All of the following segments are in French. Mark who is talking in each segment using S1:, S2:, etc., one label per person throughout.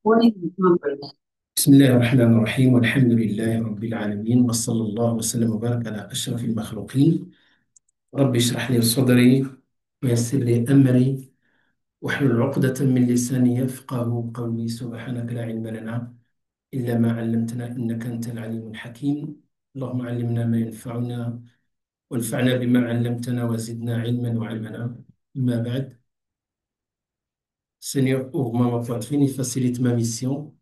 S1: بسم الله الرحمن الرحيم والحمد لله رب العالمين وصلى الله وسلم وبارك على أشرف المخلوقين. رب اشرح لي صدري ويسر لي أمري واحلل عقدة من لساني يفقه قولي. سبحانك لا علم لنا إلا ما علمتنا إنك أنت العليم الحكيم. اللهم علمنا ما ينفعنا وانفعنا بما علمتنا وزدنا علما وعلمنا. أما بعد, Seigneur, ouvre ma poitrine et facilite ma mission.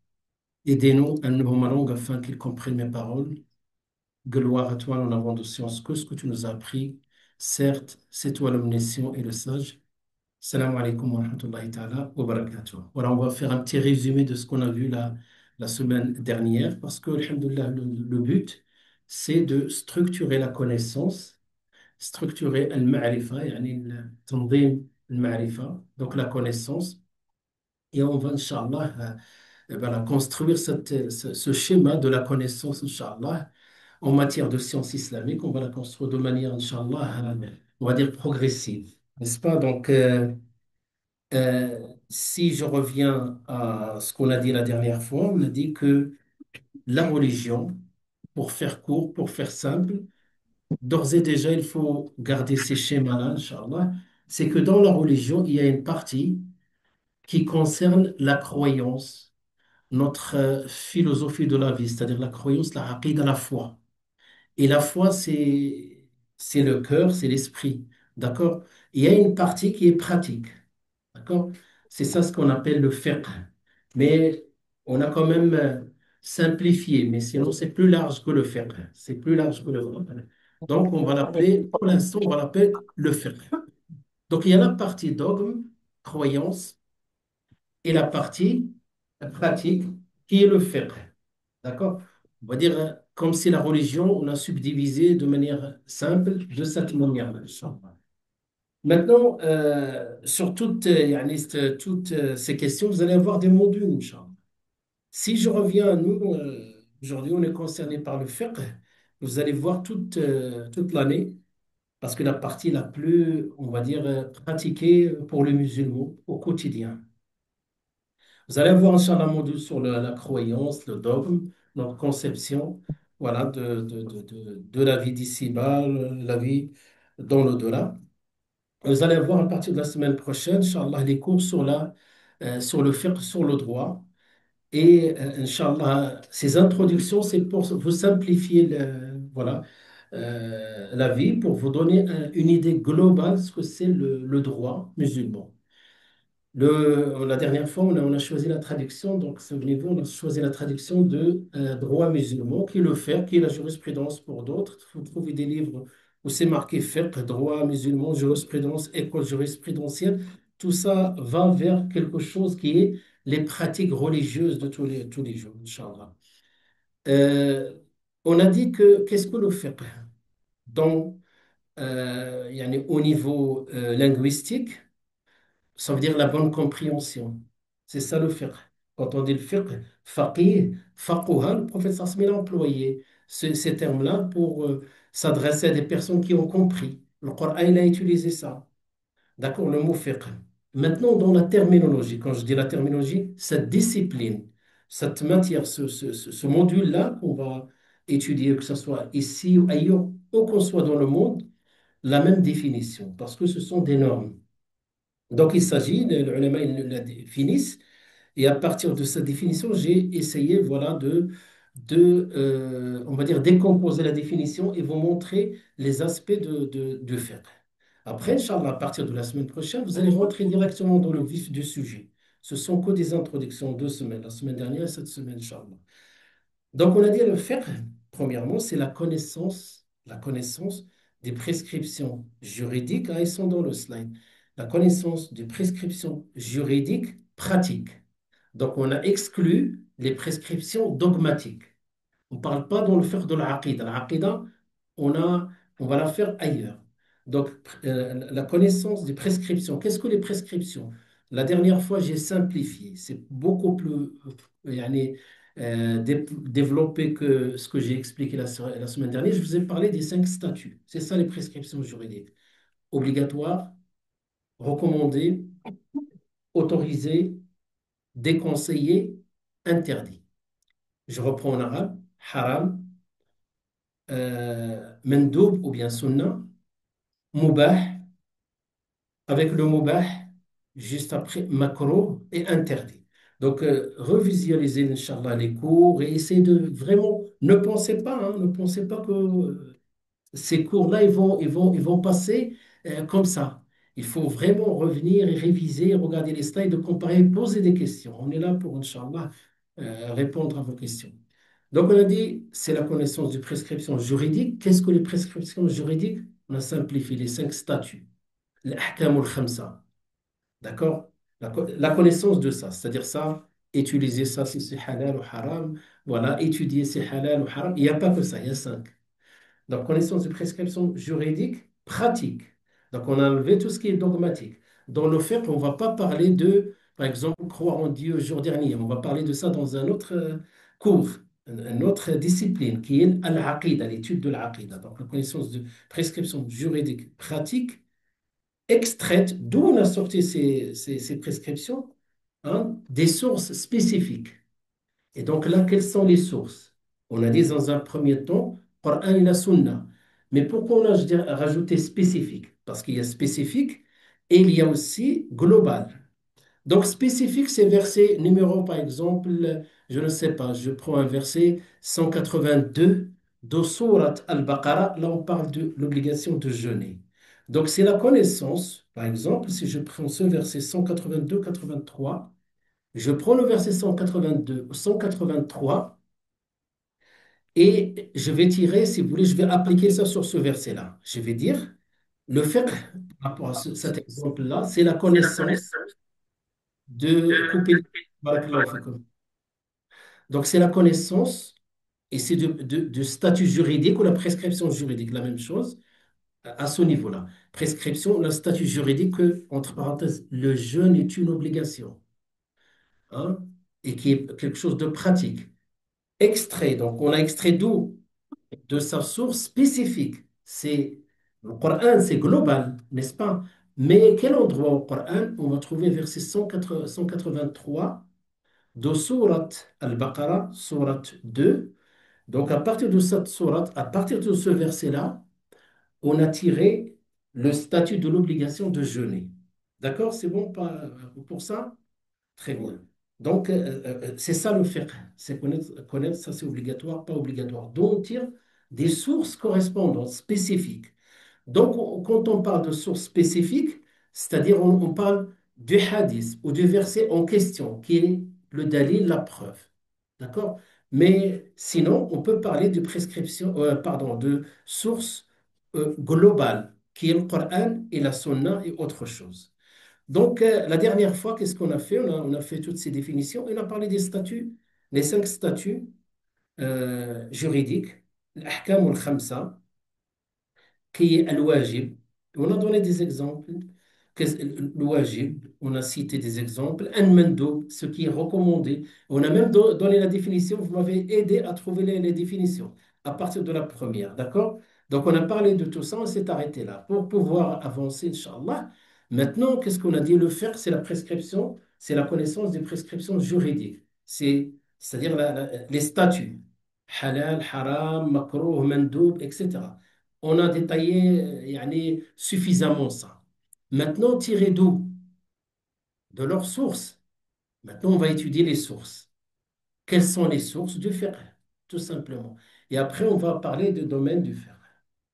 S1: Aidez-nous un nouveau ma langue afin qu'il comprenne mes paroles. Gloire à toi, nous n'avons de science que ce que tu nous as appris. Certes, c'est toi l'omniscient et le sage. Salam alaikum wa rahmatullahi ta'ala wa barakatuh. Voilà, on va faire un petit résumé de ce qu'on a vu la semaine dernière parce que, alhamdoulilah, le but, c'est de structurer la connaissance, structurer al-ma'rifa, yani tanzim al-ma'rifa, donc la connaissance. Et on va, Inch'Allah, voilà, construire ce schéma de la connaissance, Inch'Allah, en matière de sciences islamiques. On va la construire de manière, Inch'Allah, on va dire progressive. N'est-ce pas? Donc, si je reviens à ce qu'on a dit la dernière fois, on a dit que la religion, pour faire court, pour faire simple, d'ores et déjà, il faut garder ces schémas-là, Inch'Allah. C'est que dans la religion, il y a une partie qui concerne la croyance, notre philosophie de la vie, c'est-à-dire la croyance, la aqidah, la foi. Et la foi, c'est le cœur, c'est l'esprit. D'accord? Il y a une partie qui est pratique. D'accord? C'est ça ce qu'on appelle le fiqh. Mais on a quand même simplifié, mais sinon c'est plus large que le fiqh. C'est plus large que le fiqh. Donc on va l'appeler, pour l'instant, on va l'appeler le fiqh. Donc il y a la partie dogme, croyance, et la partie pratique qui est le fiqh. D'accord? On va dire, comme si la religion, on a subdivisé de manière simple de cette manière-là. Inch'Allah. Maintenant, sur yani, toutes ces questions, vous allez avoir des modules, Inch'Allah. Si je reviens à nous, aujourd'hui, on est concerné par le fiqh. Vous allez voir toute l'année, parce que la partie la plus, on va dire, pratiquée pour les musulmans au quotidien. Vous allez avoir, Inch'Allah, un module sur la croyance, le dogme, notre conception, voilà, de la vie d'ici-bas, la vie dans l'au-delà. Vous allez avoir à partir de la semaine prochaine, Inch'Allah, les cours sur le fiqh, sur le droit. Et Inch'Allah, ces introductions, c'est pour vous simplifier voilà, la vie, pour vous donner une idée globale de ce que c'est le droit musulman. La dernière fois, on a choisi la traduction, donc souvenez-vous, on a choisi la traduction de droit musulman, qui est le fiqh, qui est la jurisprudence pour d'autres. Vous trouvez des livres où c'est marqué fiqh, droit musulman, jurisprudence, école jurisprudentielle. Tout ça va vers quelque chose qui est les pratiques religieuses de tous les jours, Inch'Allah. Euh, on a dit que qu'est-ce que le fiqh? Donc, yani, au niveau linguistique, ça veut dire la bonne compréhension. C'est ça le fiqh. Quand on dit le fiqh, faqih, faqouha, le prophète sallallahu alayhi wa sallam a employé ces termes-là pour s'adresser à des personnes qui ont compris. Le Coran, il a utilisé ça. D'accord, le mot fiqh. Maintenant, dans la terminologie, quand je dis la terminologie, cette discipline, cette matière, ce module-là qu'on va étudier, que ce soit ici ou ailleurs, où qu'on soit dans le monde, la même définition, parce que ce sont des normes. Donc, il s'agit, les ulama, ils la définissent, et à partir de cette définition, j'ai essayé, voilà, on va dire, décomposer la définition et vous montrer les aspects du fiqh. Après, Inch'Allah, à partir de la semaine prochaine, vous allez rentrer directement dans le vif du sujet. Ce sont que des introductions, 2 semaines, la semaine dernière et cette semaine, Inch'Allah. Donc, on a dit le fiqh, premièrement, c'est la connaissance des prescriptions juridiques. Ah, ils sont dans le slide. La connaissance des prescriptions juridiques pratiques. Donc, on a exclu les prescriptions dogmatiques. On ne parle pas dans le fiqh de l'aqida. L'aqida, on a, on va la faire ailleurs. Donc, la connaissance des prescriptions. Qu'est-ce que les prescriptions? La dernière fois, j'ai simplifié. C'est beaucoup plus yani, développé que ce que j'ai expliqué la semaine dernière. Je vous ai parlé des 5 statuts. C'est ça les prescriptions juridiques. Obligatoire, recommandé, autorisé, déconseillé interdit. Je reprends en arabe, haram, mandoub ou bien sunnah, mubah, avec le mubah, juste après makruh et interdit. Donc, revisualisez, Inch'Allah, les cours et essayez de vraiment, ne pensez pas, hein, ne pensez pas que ces cours-là, ils vont passer comme ça. Il faut vraiment revenir et réviser, regarder les slides, de comparer, poser des questions. On est là pour, Inch'Allah, répondre à vos questions. Donc, on a dit, c'est la connaissance des prescriptions juridiques. Qu'est-ce que les prescriptions juridiques? On a simplifié les 5 statuts. L'ahkam al-khamsa. D'accord? La connaissance de ça, c'est-à-dire ça, utiliser ça si c'est halal ou haram. Voilà, étudier si c'est halal ou haram. Il n'y a pas que ça, il y a 5. Donc, connaissance de prescription juridique, pratique. Donc, on a enlevé tout ce qui est dogmatique. Dans le fait, on ne va pas parler de, par exemple, croire en Dieu jour dernier. On va parler de ça dans un autre cours, une autre discipline qui est al-aqida, l'étude de l'aqida. Donc, la connaissance de prescription juridique pratique extraite, d'où on a sorti ces prescriptions, hein, des sources spécifiques. Et donc là, quelles sont les sources? On a dit dans un premier temps, Coran et la Sunna. Mais pourquoi on a, je dirais, rajouté spécifique? Parce qu'il y a spécifique et il y a aussi global. Donc spécifique, c'est verset numéro, par exemple, je ne sais pas, je prends un verset 182 de Surat Al-Baqarah. Là, on parle de l'obligation de jeûner. Donc c'est la connaissance, par exemple, si je prends ce verset 182-83, je prends le verset 182, 183 et je vais tirer, si vous voulez, je vais appliquer ça sur ce verset-là. Je vais dire, le fiqh, par rapport à cet exemple-là, c'est la connaissance de couper. Barakallahu fikum. Donc, c'est la connaissance et c'est de statut juridique ou la prescription juridique, la même chose à ce niveau-là. Prescription, le statut juridique, que, entre parenthèses, le jeûne est une obligation, hein, et qui est quelque chose de pratique. Extrait, donc on a extrait d'où? De sa source spécifique. C'est le Coran, c'est global, n'est-ce pas? Mais quel endroit au Coran on va trouver verset 183 de sourate Al-Baqarah, sourate 2. Donc à partir de cette sourate, à partir de ce verset-là, on a tiré le statut de l'obligation de jeûner. D'accord? C'est bon pour ça? Très bien. Donc, c'est ça le fiqh. C'est connaître ça, c'est obligatoire, pas obligatoire. Donc, on tire des sources correspondantes, spécifiques. Donc, quand on parle de sources spécifiques, c'est-à-dire on parle du hadith ou du verset en question, qui est le dalil, la preuve. D'accord? Mais sinon, on peut parler de prescription, pardon, de sources globales, qui est le Coran et la Sunna et autre chose. Donc, la dernière fois, qu'est-ce qu'on a fait? On a fait toutes ces définitions et on a parlé des statuts, les 5 statuts juridiques, l'ahkam al-khamsa, qui est al-wajib. On a donné des exemples. Le wajib, on a cité des exemples. Al-mandoub, ce qui est recommandé. On a même donné la définition. Vous m'avez aidé à trouver les définitions à partir de la première. D'accord? Donc, on a parlé de tout ça. On s'est arrêté là pour pouvoir avancer, Inch'Allah. Maintenant, qu'est-ce qu'on a dit? Le faire, c'est la prescription, c'est la connaissance des prescriptions juridiques. C'est-à-dire les statuts. Halal, haram, makruh, mandoub, etc. On a détaillé yani, suffisamment ça. Maintenant, tiré d'où? De leurs sources. Maintenant, on va étudier les sources. Quelles sont les sources du fiqh? Tout simplement. Et après, on va parler de domaine du fiqh.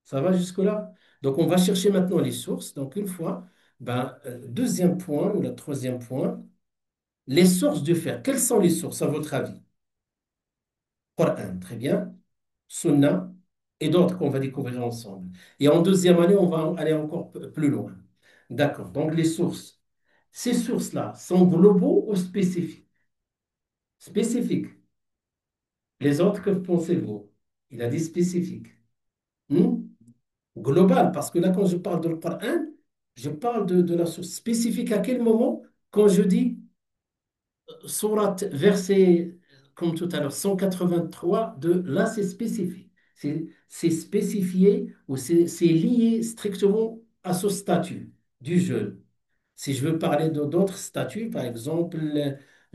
S1: Ça va jusque-là? Donc, on va chercher maintenant les sources. Donc, une fois, ben, deuxième point ou le troisième point, les sources du fiqh. Quelles sont les sources, à votre avis? Coran, très bien. Sunna et d'autres qu'on va découvrir ensemble. Et en deuxième année, on va aller encore plus loin. D'accord. Donc, les sources. Ces sources-là sont globaux ou spécifiques? Spécifiques. Les autres, que pensez-vous? Il a dit spécifique. Hmm? Global, parce que là, quand je parle de le Coran, je parle de la source spécifique. À quel moment? Quand je dis sourate, verset, comme tout à l'heure, 183, là, c'est spécifique. C'est spécifié ou c'est lié strictement à ce statut du jeûne. Si je veux parler d'autres statuts, par exemple,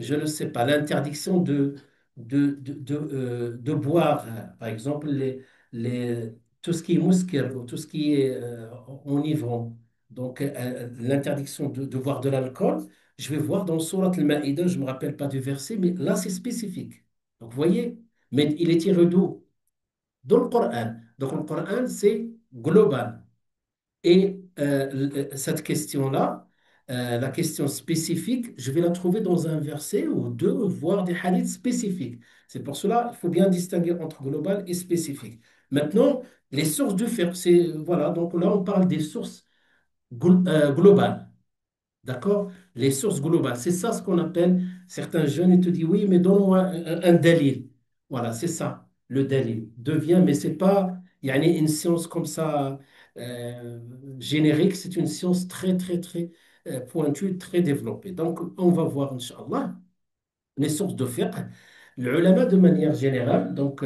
S1: je ne sais pas, l'interdiction de boire, par exemple, tout ce qui est muskir, ou tout ce qui est enivrant. Donc, l'interdiction de boire de l'alcool, je vais voir dans Surat Al-Ma'idah, je ne me rappelle pas du verset, mais là, c'est spécifique. Donc, vous voyez, mais il est tiré d'où? Dans le Coran. Donc, le Coran, c'est global. Et cette question-là, la question spécifique, je vais la trouver dans un verset ou deux, voire des hadiths spécifiques. C'est pour cela qu'il faut bien distinguer entre global et spécifique. Maintenant, les sources du fiqh, c'est, voilà, donc là, on parle des sources globales. D'accord? Les sources globales. C'est ça ce qu'on appelle, certains jeunes, ils te disent, oui, mais donne-moi un dalil. Voilà, c'est ça, le dalil. Devient, mais c'est pas, il y a une science comme ça euh, générique, c'est une science très, très, très pointue, très développée. Donc, on va voir, Inch'Allah, les sources de fiqh. L'ulama, de manière générale, donc,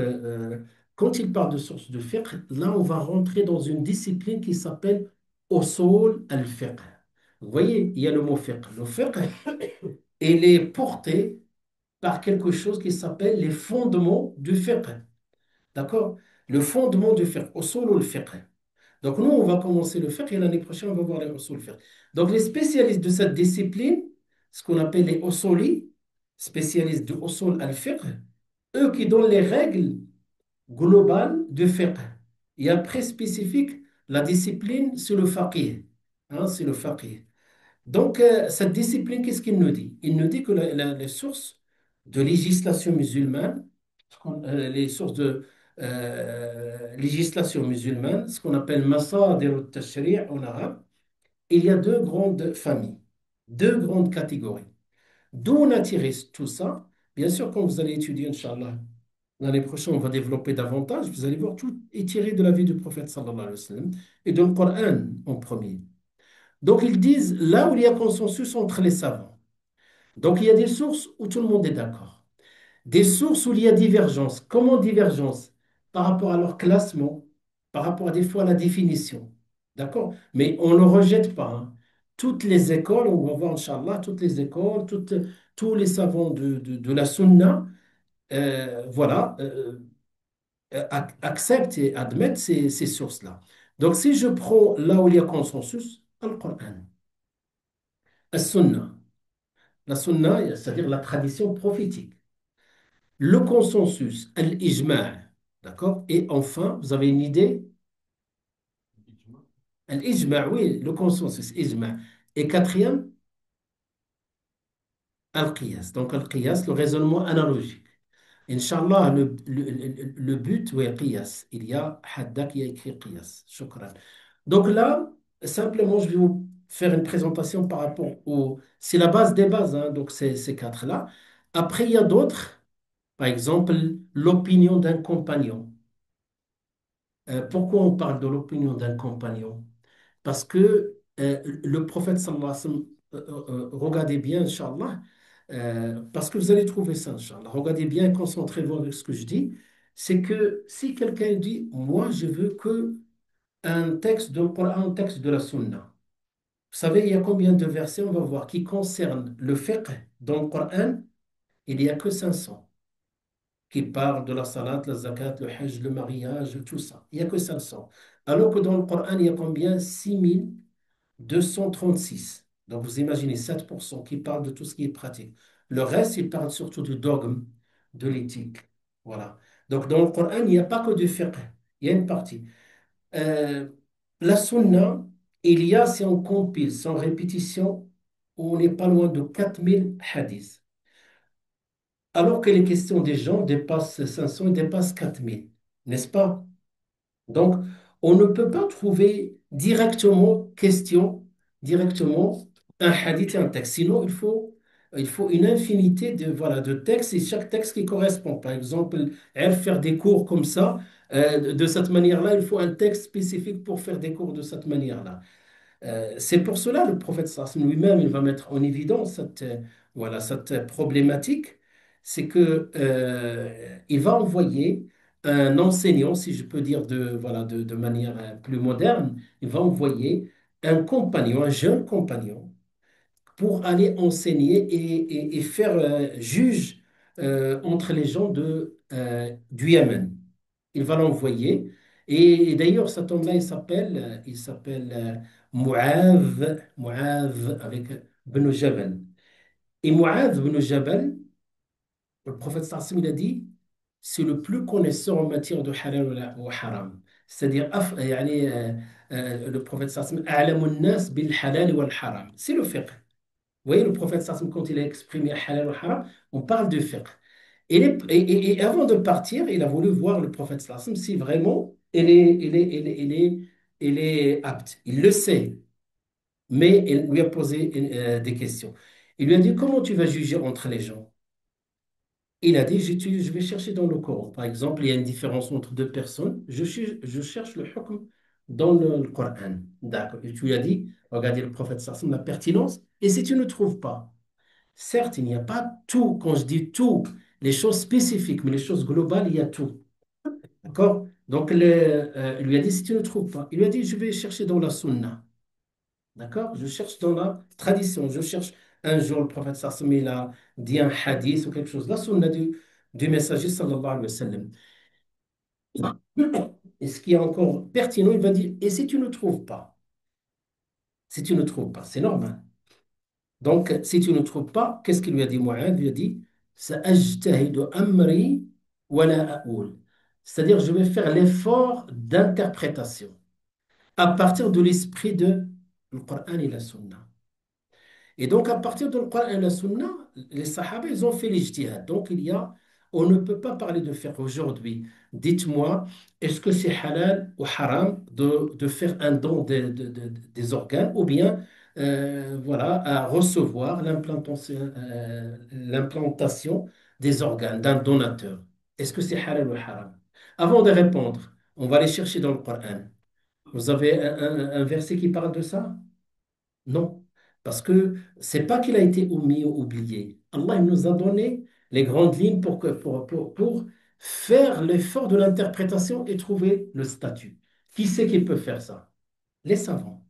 S1: quand il parle de sources de fiqh, là, on va rentrer dans une discipline qui s'appelle usul al-fiqh. Vous voyez, il y a le mot fiqh. Le fiqh, il est porté par quelque chose qui s'appelle les fondements du fiqh. D'accord? Le fondement du fiqh, usul al-fiqh. Donc, nous, on va commencer le fiqh et l'année prochaine, on va voir les usul al-fiqh. Donc, les spécialistes de cette discipline, ce qu'on appelle les usuli, spécialistes du usul al-fiqh, eux qui donnent les règles globales du fiqh. Et après, spécifique, la discipline, c'est le faqih. Hein, c'est le faqih. Donc, cette discipline, qu'est-ce qu'il nous dit? Il nous dit que les sources de législation musulmane, les sources de législation musulmane, ce qu'on appelle masadir al-tashri' en arabe, il y a deux grandes familles, deux grandes catégories. D'où on a tiré tout ça? Bien sûr, quand vous allez étudier, Inch'Allah, l'année prochaine, on va développer davantage, vous allez voir tout est tiré de la vie du prophète sallallahu alayhi wa sallam et du Coran en premier. Donc, ils disent là où il y a consensus entre les savants. Donc, il y a des sources où tout le monde est d'accord. Des sources où il y a divergence. Comment divergence? Par rapport à leur classement, par rapport à des fois à la définition. D'accord? Mais on ne le rejette pas. Hein. Toutes les écoles, on va voir, Inch'Allah, toutes les écoles, tous les savants de la Sunna, voilà, acceptent et admettent ces sources-là. Donc, si je prends là où il y a consensus, Al-Qur'an, As-Sunna. La sunna, c'est-à-dire la tradition prophétique. Le consensus, l'ijma', d'accord? Et enfin, vous avez une idée? L'ijma', oui, le consensus, ijma'. Et quatrième, al-qiyas. Donc, al-qiyas, le raisonnement analogique. Inch'Allah, le but, oui, qiyas. Il y a Hadda qui a écrit qiyas. Shukran. Donc là, simplement, je vais vous faire une présentation par rapport au... C'est la base des bases, hein, donc ces quatre-là. Après, il y a d'autres. Par exemple, l'opinion d'un compagnon. Pourquoi on parle de l'opinion d'un compagnon? Parce que le prophète sallallahu alayhi wa sallam, regardez bien, Inch'Allah, parce que vous allez trouver ça, Inch'Allah. Regardez bien, concentrez-vous avec ce que je dis. C'est que si quelqu'un dit, moi, je veux que un texte de Coran, un texte de la Sunna. Vous savez, il y a combien de versets, on va voir, qui concernent le fiqh dans le Coran? Il n'y a que 500 qui parle de la salat, la zakat, le hajj, le mariage, tout ça. Il n'y a que 500. Alors que dans le Coran, il y a combien? 6236. Donc vous imaginez 7% qui parlent de tout ce qui est pratique. Le reste, il parle surtout du dogme, de l'éthique. Voilà. Donc dans le Coran, il n'y a pas que du fiqh. Il y a une partie. Euh, la sunna, il y a, si on compile sans répétition, on n'est pas loin de 4000 hadiths. Alors que les questions des gens dépassent 500 et dépassent 4000, n'est-ce pas? Donc, on ne peut pas trouver directement un hadith et un texte. Sinon, il faut une infinité voilà, de textes et chaque texte qui correspond. Par exemple, faire des cours comme ça, de cette manière-là, il faut un texte spécifique pour faire des cours de cette manière-là. C'est pour cela le prophète sallam lui-même, il va mettre en évidence voilà, cette problématique, c'est que il va envoyer un enseignant, si je peux dire voilà, de manière plus moderne, il va envoyer un compagnon, un jeune compagnon, pour aller enseigner et faire juge entre les gens du Yémen. Il va l'envoyer. Et d'ailleurs, cet homme-là, il s'appelle Mu'adh avec Ben Jabal. Et Mu'adh Ben Jabal, le prophète sallallahu alayhi wa sallam, il a dit, c'est le plus connaisseur en matière de halal ou haram. C'est-à-dire, le prophète sallallahu alayhi wa sallam, a'lamu nas bil halal wal haram. C'est le fiqh. Vous voyez, le prophète sallallahu alayhi wa sallam, quand il a exprimé halal ou haram, on parle de fiqh. Et avant de partir, il a voulu voir le prophète sallallahu alayhi wa sallam si vraiment il est apte. Il le sait, mais il lui a posé des questions. Il lui a dit, comment tu vas juger entre les gens? Il a dit, je vais chercher dans le Coran. Par exemple, il y a une différence entre deux personnes. Je cherche le hukm dans le Coran. D'accord. Et tu lui as dit, regardez le prophète sallallahu alayhi wa sallam, la pertinence. Et si tu ne trouves pas, certes, il n'y a pas tout. Quand je dis tout, les choses spécifiques, mais les choses globales, il y a tout. D'accord? Donc, il lui a dit, si tu ne trouves pas, il lui a dit, je vais chercher dans la sunna. D'accord? Je cherche dans la tradition. Je cherche un jour, le prophète sallallahu alayhi wa sallam, il a dit un hadith ou quelque chose. La sunna du messager sallallahu alayhi wa sallam. Et ce qui est encore pertinent, il va dire, et si tu ne trouves pas? Si tu ne trouves pas, c'est normal. Donc, si tu ne trouves pas, qu'est-ce qu'il lui a dit, Mu'adh? Il lui a dit, Sa'ajtahidu amri wa la a'oul. C'est-à-dire, je vais faire l'effort d'interprétation à partir de l'esprit de le Coran et la Sunna. Et donc, à partir de le Coran et la Sunna, les Sahaba, ils ont fait l'ijtihad. Donc, on ne peut pas parler de faire aujourd'hui. Dites-moi, est-ce que c'est halal ou haram de faire un don des organes ou bien, voilà, à recevoir l'implantation des organes d'un donateur? Est-ce que c'est halal ou haram? Avant de répondre, on va aller chercher dans le Coran. Vous avez un verset qui parle de ça? Non, parce que c'est pas qu'il a été omis ou oublié. Allah il nous a donné les grandes lignes pour faire l'effort de l'interprétation et trouver le statut. Qui c'est qui peut faire ça? Les savants,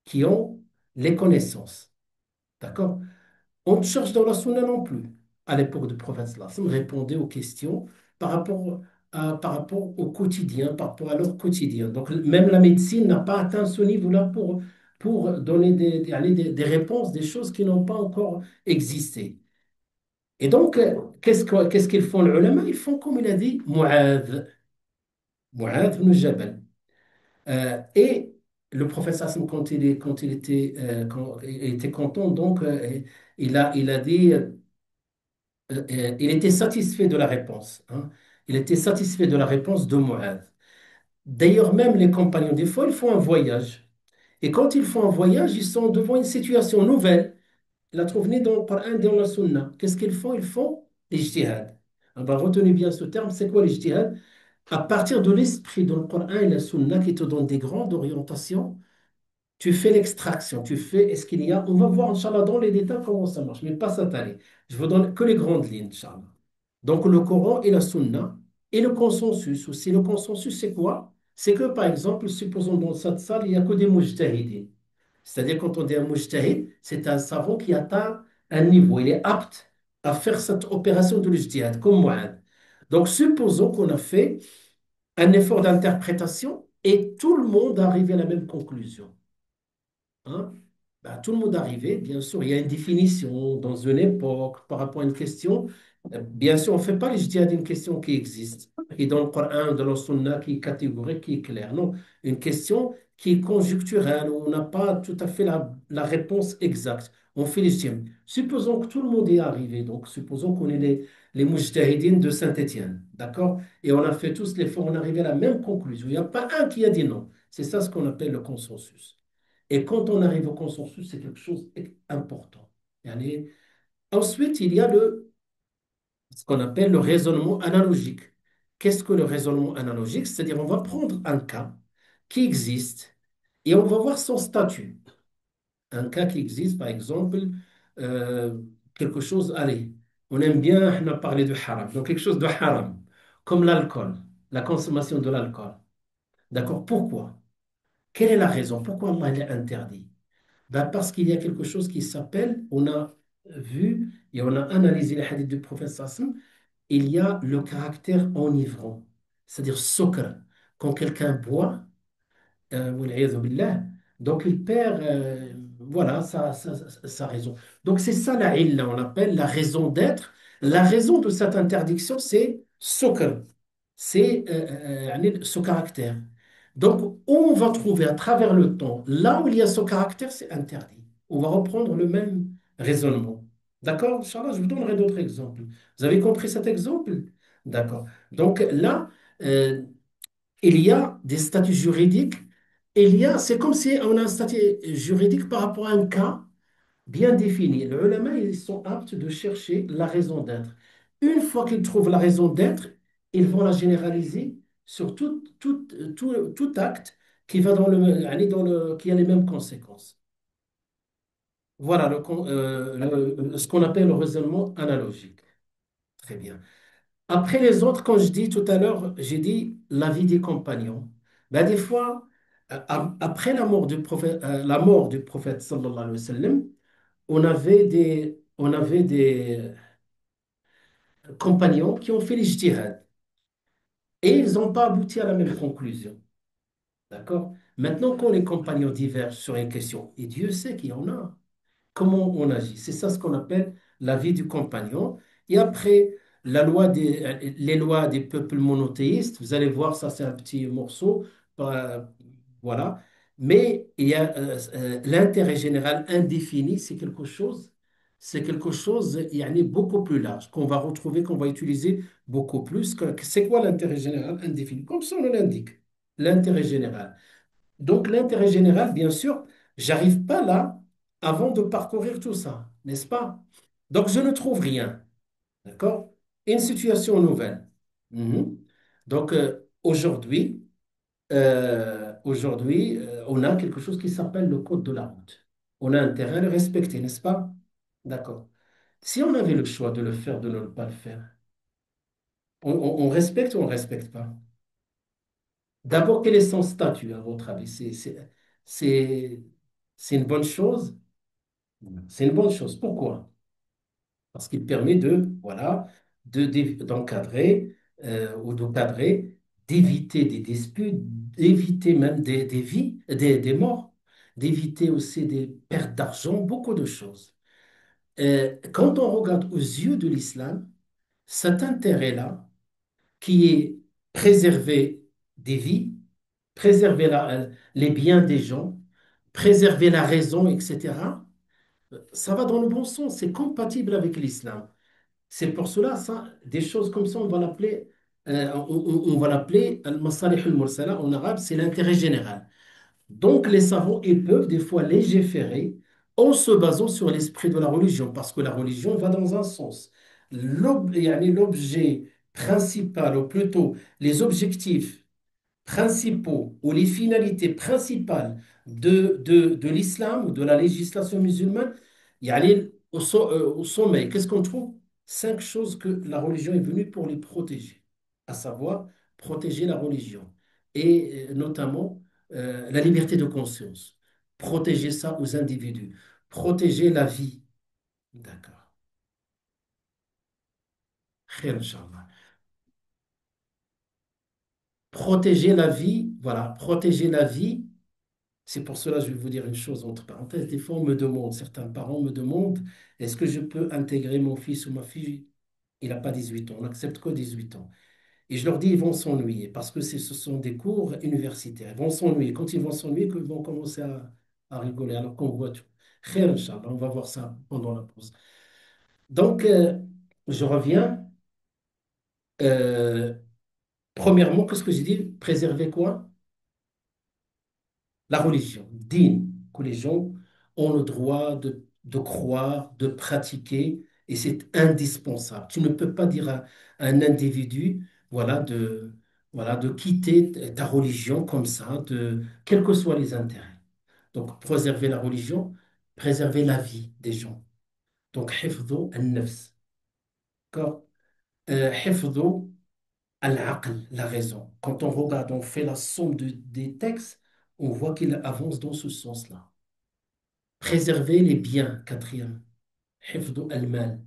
S1: qui ont les connaissances. D'accord? On ne cherche dans la sunna non plus. À l'époque du prophète sallallahu alayhi wa sallam, répondait aux questions par rapport au quotidien, par rapport à leur quotidien. Donc, même la médecine n'a pas atteint ce niveau-là pour donner des réponses, des choses qui n'ont pas encore existé. Et donc, qu'est-ce qu'ils font, les ulama? Ils font comme il a dit, Mu'adh ibn Jabal. Et le prophète sallallahu alayhi wa sallam, quand il était content, donc, il a dit. Il était satisfait de la réponse, hein. Il était satisfait de la réponse de Mu'adh. D'ailleurs, même les compagnons, des fois, ils font un voyage. Et quand ils font un voyage, ils sont devant une situation nouvelle. Ils la trouvent ni dans le Coran, ni dans la Sunna. Qu'est-ce qu'ils font? Ils font l'ijtihad. Ah ben, retenez bien ce terme, c'est quoi l'ijtihad? À partir de l'esprit dans le Coran et la Sunna qui te donnent des grandes orientations, tu fais l'extraction, est-ce qu'il y a, on va voir, Inch'Allah, dans les détails comment ça marche, mais pas cette année. Je vous donne que les grandes lignes, Inch'Allah. Donc, le Coran et la Sunna et le consensus aussi. Le consensus, c'est quoi? C'est que, par exemple, supposons dans cette salle, il n'y a que des mujtahidines. C'est-à-dire, quand on dit un mujtahid, c'est un savant qui atteint un niveau. Il est apte à faire cette opération de l'ijtihad, comme Mu'adh. Donc, supposons qu'on a fait un effort d'interprétation et tout le monde arrive à la même conclusion. Hein? Ben, tout le monde arrivé, bien sûr, il y a une définition dans une époque par rapport à une question. Bien sûr, on ne fait pas l'ijtihad d'une question qui existe. Et dans le Coran, dans la Sunna, qui est catégorique, qui est claire. Non, une question qui est conjoncturelle, où on n'a pas tout à fait la réponse exacte. On fait l'ijtihad. Supposons que tout le monde est arrivé. Donc, supposons qu'on est les mujtahidines de Saint-Étienne. D'accord? Et on a fait tous l'effort, on est arrivé à la même conclusion. Il n'y a pas un qui a dit non. C'est ça ce qu'on appelle le consensus. Et quand on arrive au consensus, c'est quelque chose d'important. Yani, ensuite, il y a ce qu'on appelle le raisonnement analogique. Qu'est-ce que le raisonnement analogique? C'est-à-dire, on va prendre un cas qui existe et on va voir son statut. Un cas qui existe, par exemple, euh, quelque chose, allez, on aime bien, on a parlé de haram, donc quelque chose de haram, comme l'alcool, la consommation de l'alcool. D'accord? Pourquoi? Quelle est la raison? Pourquoi Allah l'a interdit? Ben, parce qu'il y a quelque chose qui s'appelle, on a vu et on a analysé les hadiths du prophète sallam, il y a le caractère enivrant, c'est-à-dire sukr. Quand quelqu'un boit, والعياذ بالله. Donc, il perd voilà, sa raison. Donc, c'est ça la illa, on appelle la raison d'être. La raison de cette interdiction, c'est sukr, c'est ce caractère. Donc, on va trouver à travers le temps, là où il y a ce caractère, c'est interdit. On va reprendre le même raisonnement. D'accord? Inch'Allah, je vous donnerai d'autres exemples. Vous avez compris cet exemple? D'accord. Donc là, euh, il y a des statuts juridiques. C'est comme si on a un statut juridique par rapport à un cas bien défini. Les ulama, ils sont aptes de chercher la raison d'être. Une fois qu'ils trouvent la raison d'être, ils vont la généraliser sur tout acte qui va qui a les mêmes conséquences. Voilà ce qu'on appelle le raisonnement analogique. Très bien. Après les autres, quand je dis tout à l'heure, j'ai dit la vie des compagnons. Ben, des fois, après la mort du prophète sallallahu alayhi wa sallam, on avait des compagnons qui ont fait l'ijtihad et ils n'ont pas abouti à la même conclusion. D'accord? Maintenant, quand les compagnons divergent sur une question, et Dieu sait qu'il y en a, comment on agit. C'est ça ce qu'on appelle la vie du compagnon. Et après, les lois des peuples monothéistes, vous allez voir, ça c'est un petit morceau, euh, voilà. Mais il y a l'intérêt général indéfini, c'est quelque chose yani, beaucoup plus large, qu'on va retrouver, qu'on va utiliser beaucoup plus. C'est quoi l'intérêt général indéfini? Comme son nom l'indique, l'intérêt général. Donc, l'intérêt général, bien sûr, j'arrive pas là avant de parcourir tout ça, n'est-ce pas? Donc, je ne trouve rien, d'accord? Une situation nouvelle. Mhm. Donc, on a quelque chose qui s'appelle le code de la route. On a intérêt à le respecter, n'est-ce pas? D'accord. Si on avait le choix de le faire, de ne pas le faire, on respecte ou on ne respecte pas? D'abord, quel est son statut, à votre avis? C'est, c'est une bonne chose? C'est une bonne chose. Pourquoi? Parce qu'il permet voilà, d'encadrer ou de cadrer, d'éviter des disputes, d'éviter même des vies, des morts, d'éviter aussi des pertes d'argent, beaucoup de choses. Quand on regarde aux yeux de l'islam, cet intérêt-là, qui est préserver des vies, préserver les biens des gens, préserver la raison, etc., ça va dans le bon sens, c'est compatible avec l'islam. C'est pour cela, ça, des choses comme ça, on va l'appeler al-masalih al-mursala en arabe, c'est l'intérêt général. Donc les savants, ils peuvent des fois légiférer en se basant sur l'esprit de la religion, parce que la religion va dans un sens. Yani l'objet principal, ou plutôt les objectifs principaux ou les finalités principales de l'islam ou de la législation musulmane, il y a au sommet. Qu'est-ce qu'on trouve? Cinq choses que la religion est venue pour les protéger, à savoir protéger la religion et notamment la liberté de conscience, protéger ça aux individus, protéger la vie. D'accord. Khair, Inch'Allah. Protéger la vie, voilà, protéger la vie. C'est pour cela, je vais vous dire une chose entre parenthèses. Des fois, on me demande, certains parents me demandent, est-ce que je peux intégrer mon fils ou ma fille? Il n'a pas 18 ans, on n'accepte que 18 ans. Et je leur dis, ils vont s'ennuyer parce que ce sont des cours universitaires. Ils vont s'ennuyer. Quand ils vont s'ennuyer, ils vont commencer à rigoler alors qu'on voit tout. Khair, Inch'Allah, on va voir ça pendant la pause. Donc, je reviens. Euh, Premièrement, qu'est-ce que j'ai dit? Préserver quoi? La religion, din, que les gens ont le droit de croire, de pratiquer, et c'est indispensable. Tu ne peux pas dire à un individu, voilà, de quitter ta religion comme ça, quels que soient les intérêts. Donc, préserver la religion, préserver la vie des gens. Donc, hifdhu al-nafs. D'accord? Hifdhu al-aql, la raison. Quand on regarde, on fait la somme des textes, on voit qu'il avance dans ce sens-là. Préserver les biens, quatrième. حفظ المال.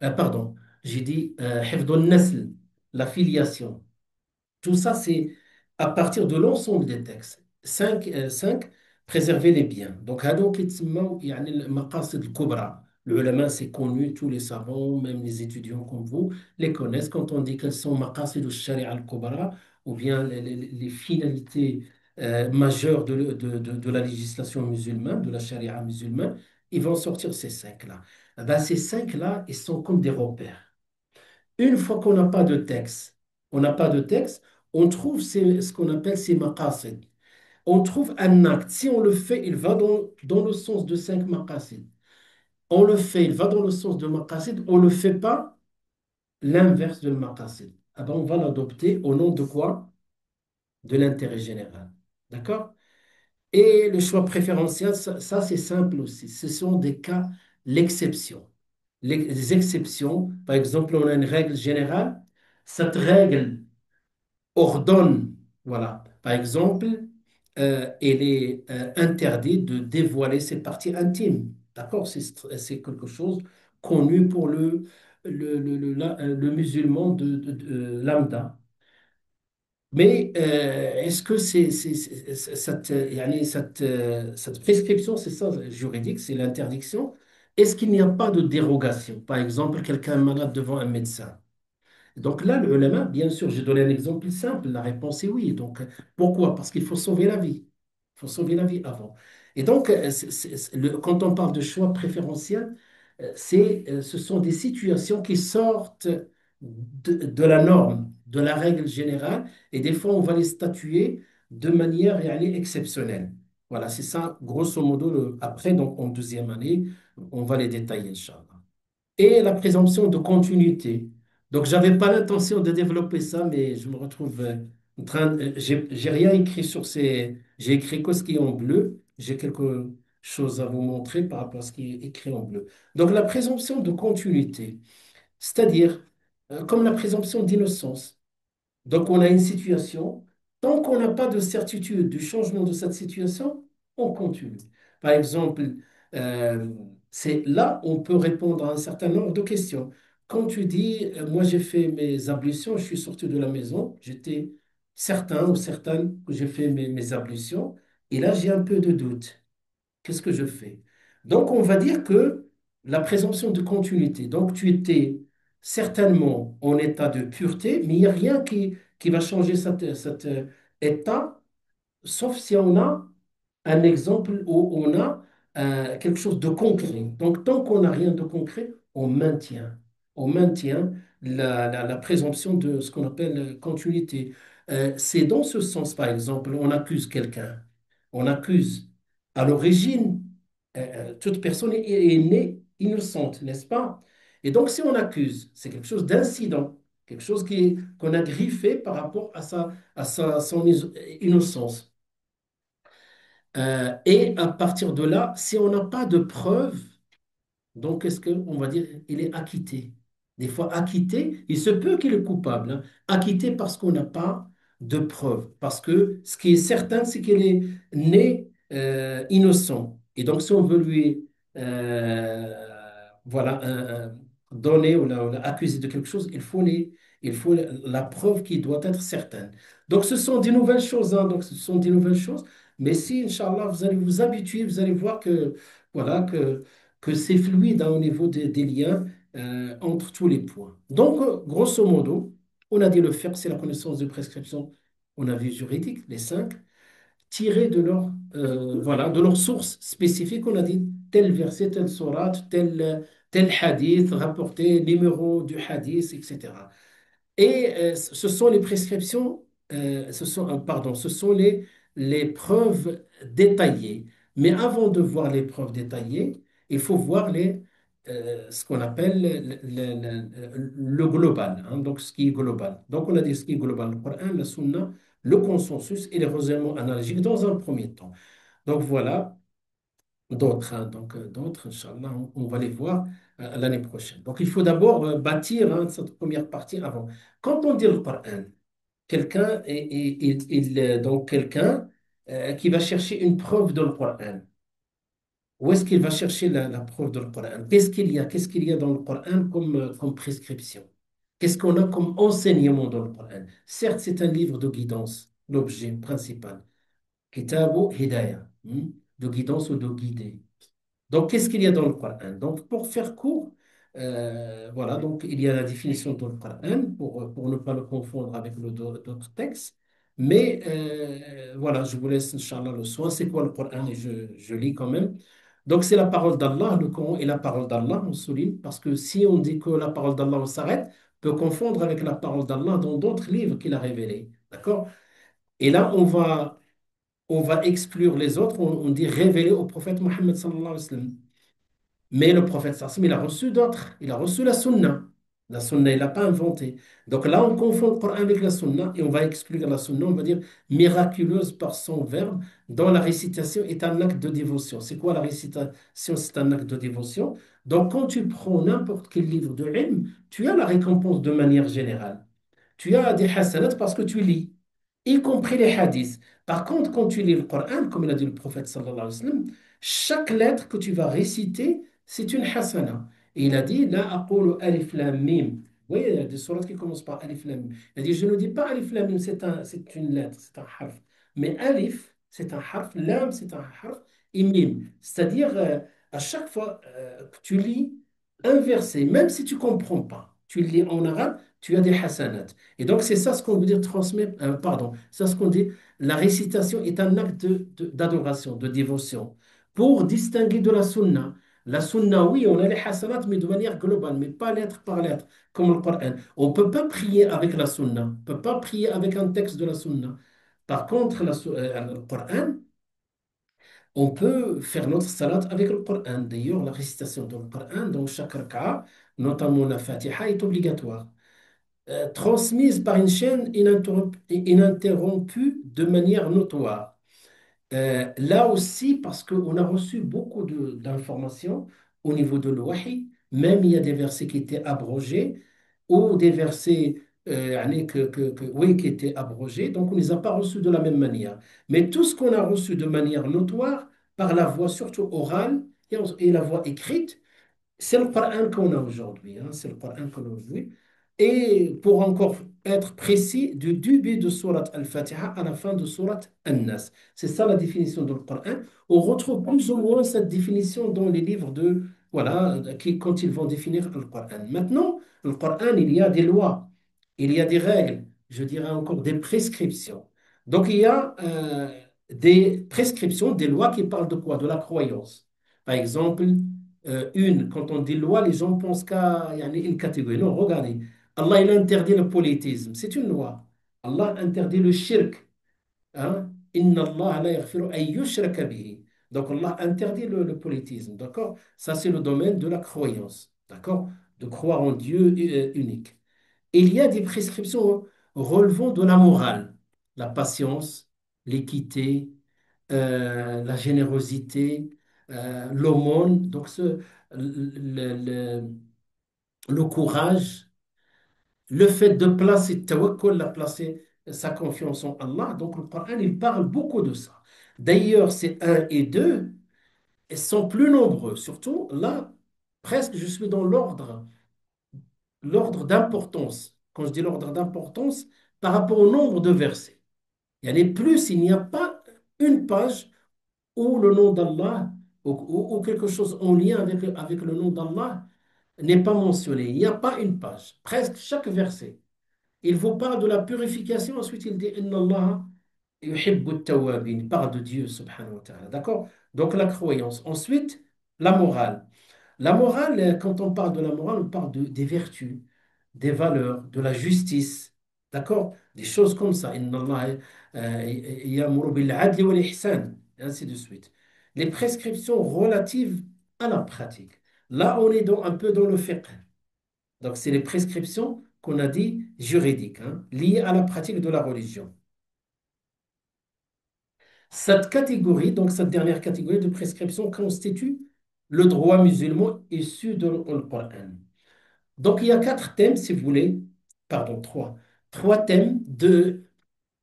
S1: Pardon, j'ai dit حفظ النسل, la filiation. Tout ça, c'est à partir de l'ensemble des textes. Cinq, préserver les biens. Donc, هذوك يتسموا يعني المقاصد الكبرى. Le ulama, c'est connu, tous les savants, même les étudiants comme vous, les connaissent. Quand on dit quelles sont maqasid al-sharia al-kubra, ou bien les finalités majeures de la législation musulmane, de la sharia musulmane, ils vont sortir ces cinq-là. Eh ben, ces cinq-là, ils sont comme des repères. Une fois qu'on n'a pas de texte, on n'a pas de texte, on trouve ce qu'on appelle ces maqasid. On trouve un acte. Si on le fait, il va dans le sens de cinq maqasid. On le fait, il va dans le sens de maqasid. On ne le fait pas, l'inverse de maqasid. Ah ben, on va l'adopter au nom de quoi? De l'intérêt général. D'accord? Et le choix préférentiel, ça, c'est simple aussi. Ce sont des cas, l'exception. Les exceptions, par exemple, on a une règle générale. Cette règle ordonne, voilà, par exemple, il est interdit de dévoiler ses parties intimes. D'accord? C'est quelque chose connu pour le musulman lambda. Mais est-ce que cette prescription, c'est ça, juridique, c'est l'interdiction, est-ce qu'il n'y a pas de dérogation? Par exemple, quelqu'un est malade devant un médecin. Donc là, le ulama, bien sûr, j'ai donné un exemple simple, la réponse est oui. Donc pourquoi? Parce qu'il faut sauver la vie. Il faut sauver la vie avant. Et donc, quand on parle de choix préférentiel, ce sont des situations qui sortent de la norme, de la règle générale, et des fois, on va les statuer de manière exceptionnelle. Voilà, c'est ça, grosso modo, après, donc en deuxième année, on va les détailler, Inch'Allah. Et la présomption de continuité. Donc, j'avais pas l'intention de développer ça, mais je me retrouve en train. J'ai rien écrit sur ces. J'ai écrit que ce qui est en bleu. J'ai quelque chose à vous montrer par rapport à ce qui est écrit en bleu. Donc, la présomption de continuité, c'est-à-dire comme la présomption d'innocence. Donc, on a une situation. Tant qu'on n'a pas de certitude du changement de cette situation, on continue. Par exemple, euh, c'est là où on peut répondre à un certain nombre de questions. Quand tu dis, moi j'ai fait mes ablutions, je suis sorti de la maison, j'étais certain ou certaine que j'ai fait mes ablutions, et là j'ai un peu de doute. Qu'est-ce que je fais? Donc, on va dire que la présomption de continuité, donc tu étais certainement en état de pureté, mais il n'y a rien qui va changer cet état, sauf si on a un exemple où on a quelque chose de concret. Donc, tant qu'on n'a rien de concret, on maintient la présomption de ce qu'on appelle continuité. C'est dans ce sens, par exemple, on accuse quelqu'un. On accuse. À l'origine, toute personne est née innocente, n'est-ce pas? Et donc, si on accuse, c'est quelque chose d'incident, quelque chose qu'on a griffé par rapport son innocence. Et à partir de là, si on n'a pas de preuves, donc, est-ce qu'on va dire il est acquitté? Des fois, acquitté, il se peut qu'il est coupable, hein. Acquitté parce qu'on n'a pas de preuves. Parce que ce qui est certain, c'est qu'il est né innocent. Et donc, si on veut lui euh, voilà, donner ou accuser de quelque chose, il faut la preuve qui doit être certaine. Donc, ce sont des nouvelles choses, hein. Donc, ce sont des nouvelles choses. Mais si, Inch'Allah, vous allez vous habituer, vous allez voir voilà, que c'est fluide, hein, au niveau des liens entre tous les points. Donc, grosso modo, on a dit le fiqh, c'est la connaissance de prescription, on a vu juridique, les cinq, tirés voilà, de leur source spécifique, on a dit tel verset, tel sourate, tel hadith, rapporté, numéro du hadith, etc. Et ce sont les prescriptions, pardon, ce sont les preuves détaillées. Mais avant de voir les preuves détaillées, il faut voir ce qu'on appelle le global, hein, donc ce qui est global. Donc on a dit ce qui est global, le Coran, la Sunna, le consensus et les raisonnements analogiques dans un premier temps. Donc voilà. D'autres, hein, donc d'autres, Inch'Allah, on va les voir l'année prochaine. Donc il faut d'abord bâtir, hein, cette première partie avant. Quand on dit le Coran, quelqu'un donc quelqu'un qui va chercher une preuve dans le Coran. Où est-ce qu'il va chercher la preuve dans le Coran? Qu'est-ce qu'il y a? Qu'est-ce qu'il y a dans le Coran comme prescription? Qu'est-ce qu'on a comme enseignement dans le Coran? Certes, c'est un livre de guidance, l'objet principal. Kitabu Hidayah, de guidance ou de guider. Donc, qu'est-ce qu'il y a dans le Coran? Donc, pour faire court, voilà, donc il y a la définition dans le Coran pour ne pas le confondre avec d'autres textes. Mais voilà, je vous laisse, Inch'Allah, le soin. C'est quoi le Coran? Et je lis quand même. Donc, c'est la parole d'Allah. Le Coran est la parole d'Allah, on souligne, parce que si on dit que la parole d'Allah, on s'arrête, on peut confondre avec la parole d'Allah dans d'autres livres qu'il a révélés. D'accord? Et là, on va exclure les autres. On dit révélé au prophète Mohammed sallallahu alayhi wa sallam. Mais le prophète sallam, il a reçu d'autres. Il a reçu la sunna. La sunna, il l'a pas inventée. Donc là, on confond le Coran avec la sunna et on va exclure la sunna, on va dire miraculeuse par son verbe, dont la récitation est un acte de dévotion. C'est quoi la récitation? C'est un acte de dévotion. Donc quand tu prends n'importe quel livre de ilm, tu as la récompense de manière générale. Tu as des hasanat parce que tu lis, y compris les hadiths. Par contre, quand tu lis le Coran, comme il a dit le prophète sallallahu alayhi wa sallam, chaque lettre que tu vas réciter, c'est une hasana. Et il a dit, la aqulu alif lam mim. Oui, il y a des sourates qui commencent par alif lam mim. Il a dit, je ne dis pas alif lam mim, c'est une lettre, c'est un harf. Mais alif, c'est un harf, lam, c'est un harf, et mim. C'est-à-dire, à chaque fois que tu lis un verset, même si tu ne comprends pas, tu le lis en arabe, tu as des hasanat. Et donc, c'est ça ce qu'on veut dire transmettre, pardon, c'est ça ce qu'on dit, la récitation est un acte d'adoration, de dévotion, pour distinguer de la sunna. La sunna, oui, on a les hasanat, mais de manière globale, mais pas lettre par lettre, comme le Coran. On ne peut pas prier avec la sunna, on ne peut pas prier avec un texte de la sunna. Par contre, le Coran, on peut faire notre salat avec le Coran. D'ailleurs, la récitation du Coran dans chaque raka'a, notamment la Fatiha, est obligatoire transmise par une chaîne ininterrompue de manière notoire. Là aussi, parce qu'on a reçu beaucoup d'informations au niveau de l'Wahi, même il y a des versets qui étaient abrogés ou des versets yani oui, qui étaient abrogés, donc on ne les a pas reçus de la même manière. Mais tout ce qu'on a reçu de manière notoire, par la voie surtout orale et la voie écrite, c'est le Coran qu'on a aujourd'hui. C'est le Coran qu'on a aujourd'hui. Et pour encore être précis, du début de Surat Al-Fatiha à la fin de Surat An-Nas. C'est ça la définition du Coran. On retrouve plus ou moins cette définition dans les livres voilà, quand ils vont définir le Coran. Maintenant, le Coran, il y a des lois, il y a des règles, je dirais encore des prescriptions. Donc, il y a des prescriptions, des lois qui parlent de quoi? De la croyance. Par exemple, quand on dit loi, les gens pensent qu'à yani, une catégorie. Non, regardez. Allah, il interdit le polythéisme. C'est une loi. Allah interdit le shirk. Hein? Inna Allah la yaghfiru an yushraka bihi. Donc Allah interdit le polythéisme. D'accord? Ça, c'est le domaine de la croyance. D'accord? De croire en Dieu unique. Et il y a des prescriptions relevant de la morale, la patience, l'équité, la générosité, l'aumône, donc le courage, le fait de placer tawakkul, la placer sa confiance en Allah. Donc le Coran, il parle beaucoup de ça. D'ailleurs, c'est un et deux, ils sont plus nombreux. Surtout là, presque je suis dans l'ordre d'importance. Quand je dis l'ordre d'importance, par rapport au nombre de versets. Il y en a plus, il n'y a pas une page où le nom d'Allah ou quelque chose en lien avec le nom d'Allah n'est pas mentionné. Il n'y a pas une page. Presque chaque verset. Il vous parle de la purification, ensuite il dit Inna Allah yuhibbu at-tawwabin. Il parle de Dieu, subhanahu wa ta'ala. D'accord? Donc la croyance. Ensuite, la morale. La morale, quand on parle de la morale, on parle des vertus, des valeurs, de la justice. D'accord? Des choses comme ça. Inna Allah ya'muru bil adli wal ihsan. Et ainsi de suite. Les prescriptions relatives à la pratique. Là, on est un peu dans le fiqh. Donc, c'est les prescriptions qu'on a dit juridiques, liées à la pratique de la religion. Cette catégorie, donc cette dernière catégorie de prescription constitue le droit musulman issu de Coran. Donc, il y a quatre thèmes, si vous voulez, pardon, trois. Trois thèmes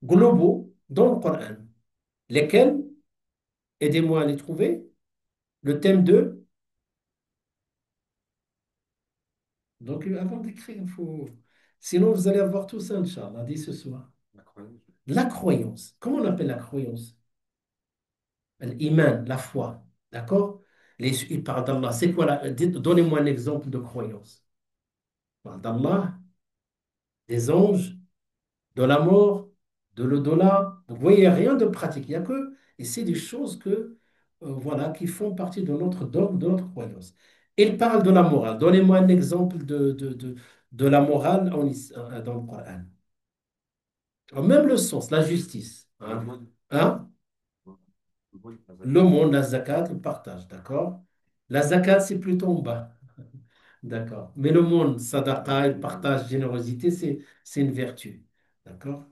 S1: globaux dans le Coran. Lesquels, aidez-moi à les trouver. Le thème 2. Donc, avant d'écrire, il faut. Sinon, vous allez avoir tout ça, Inch'Allah, dès ce soir. La croyance. Comment on appelle la croyance? L'iman, la foi. D'accord? Il parle d'Allah. C'est quoi donnez-moi un exemple de croyance. Il parle d'Allah, des anges, de la mort, de l'au-delà. Donc, vous voyez, rien de pratique. Il n'y a que. Et c'est des choses voilà, qui font partie de notre dogme, de notre croyance. Il parle de la morale. Donnez-moi un exemple de la morale dans le Coran. Même le sens, la justice. Hein? Hein? Le monde, la zakat, le partage, d'accord? La zakat, c'est plutôt en bas, d'accord? Mais le monde, sadaqa, le partage, générosité, c'est une vertu, d'accord?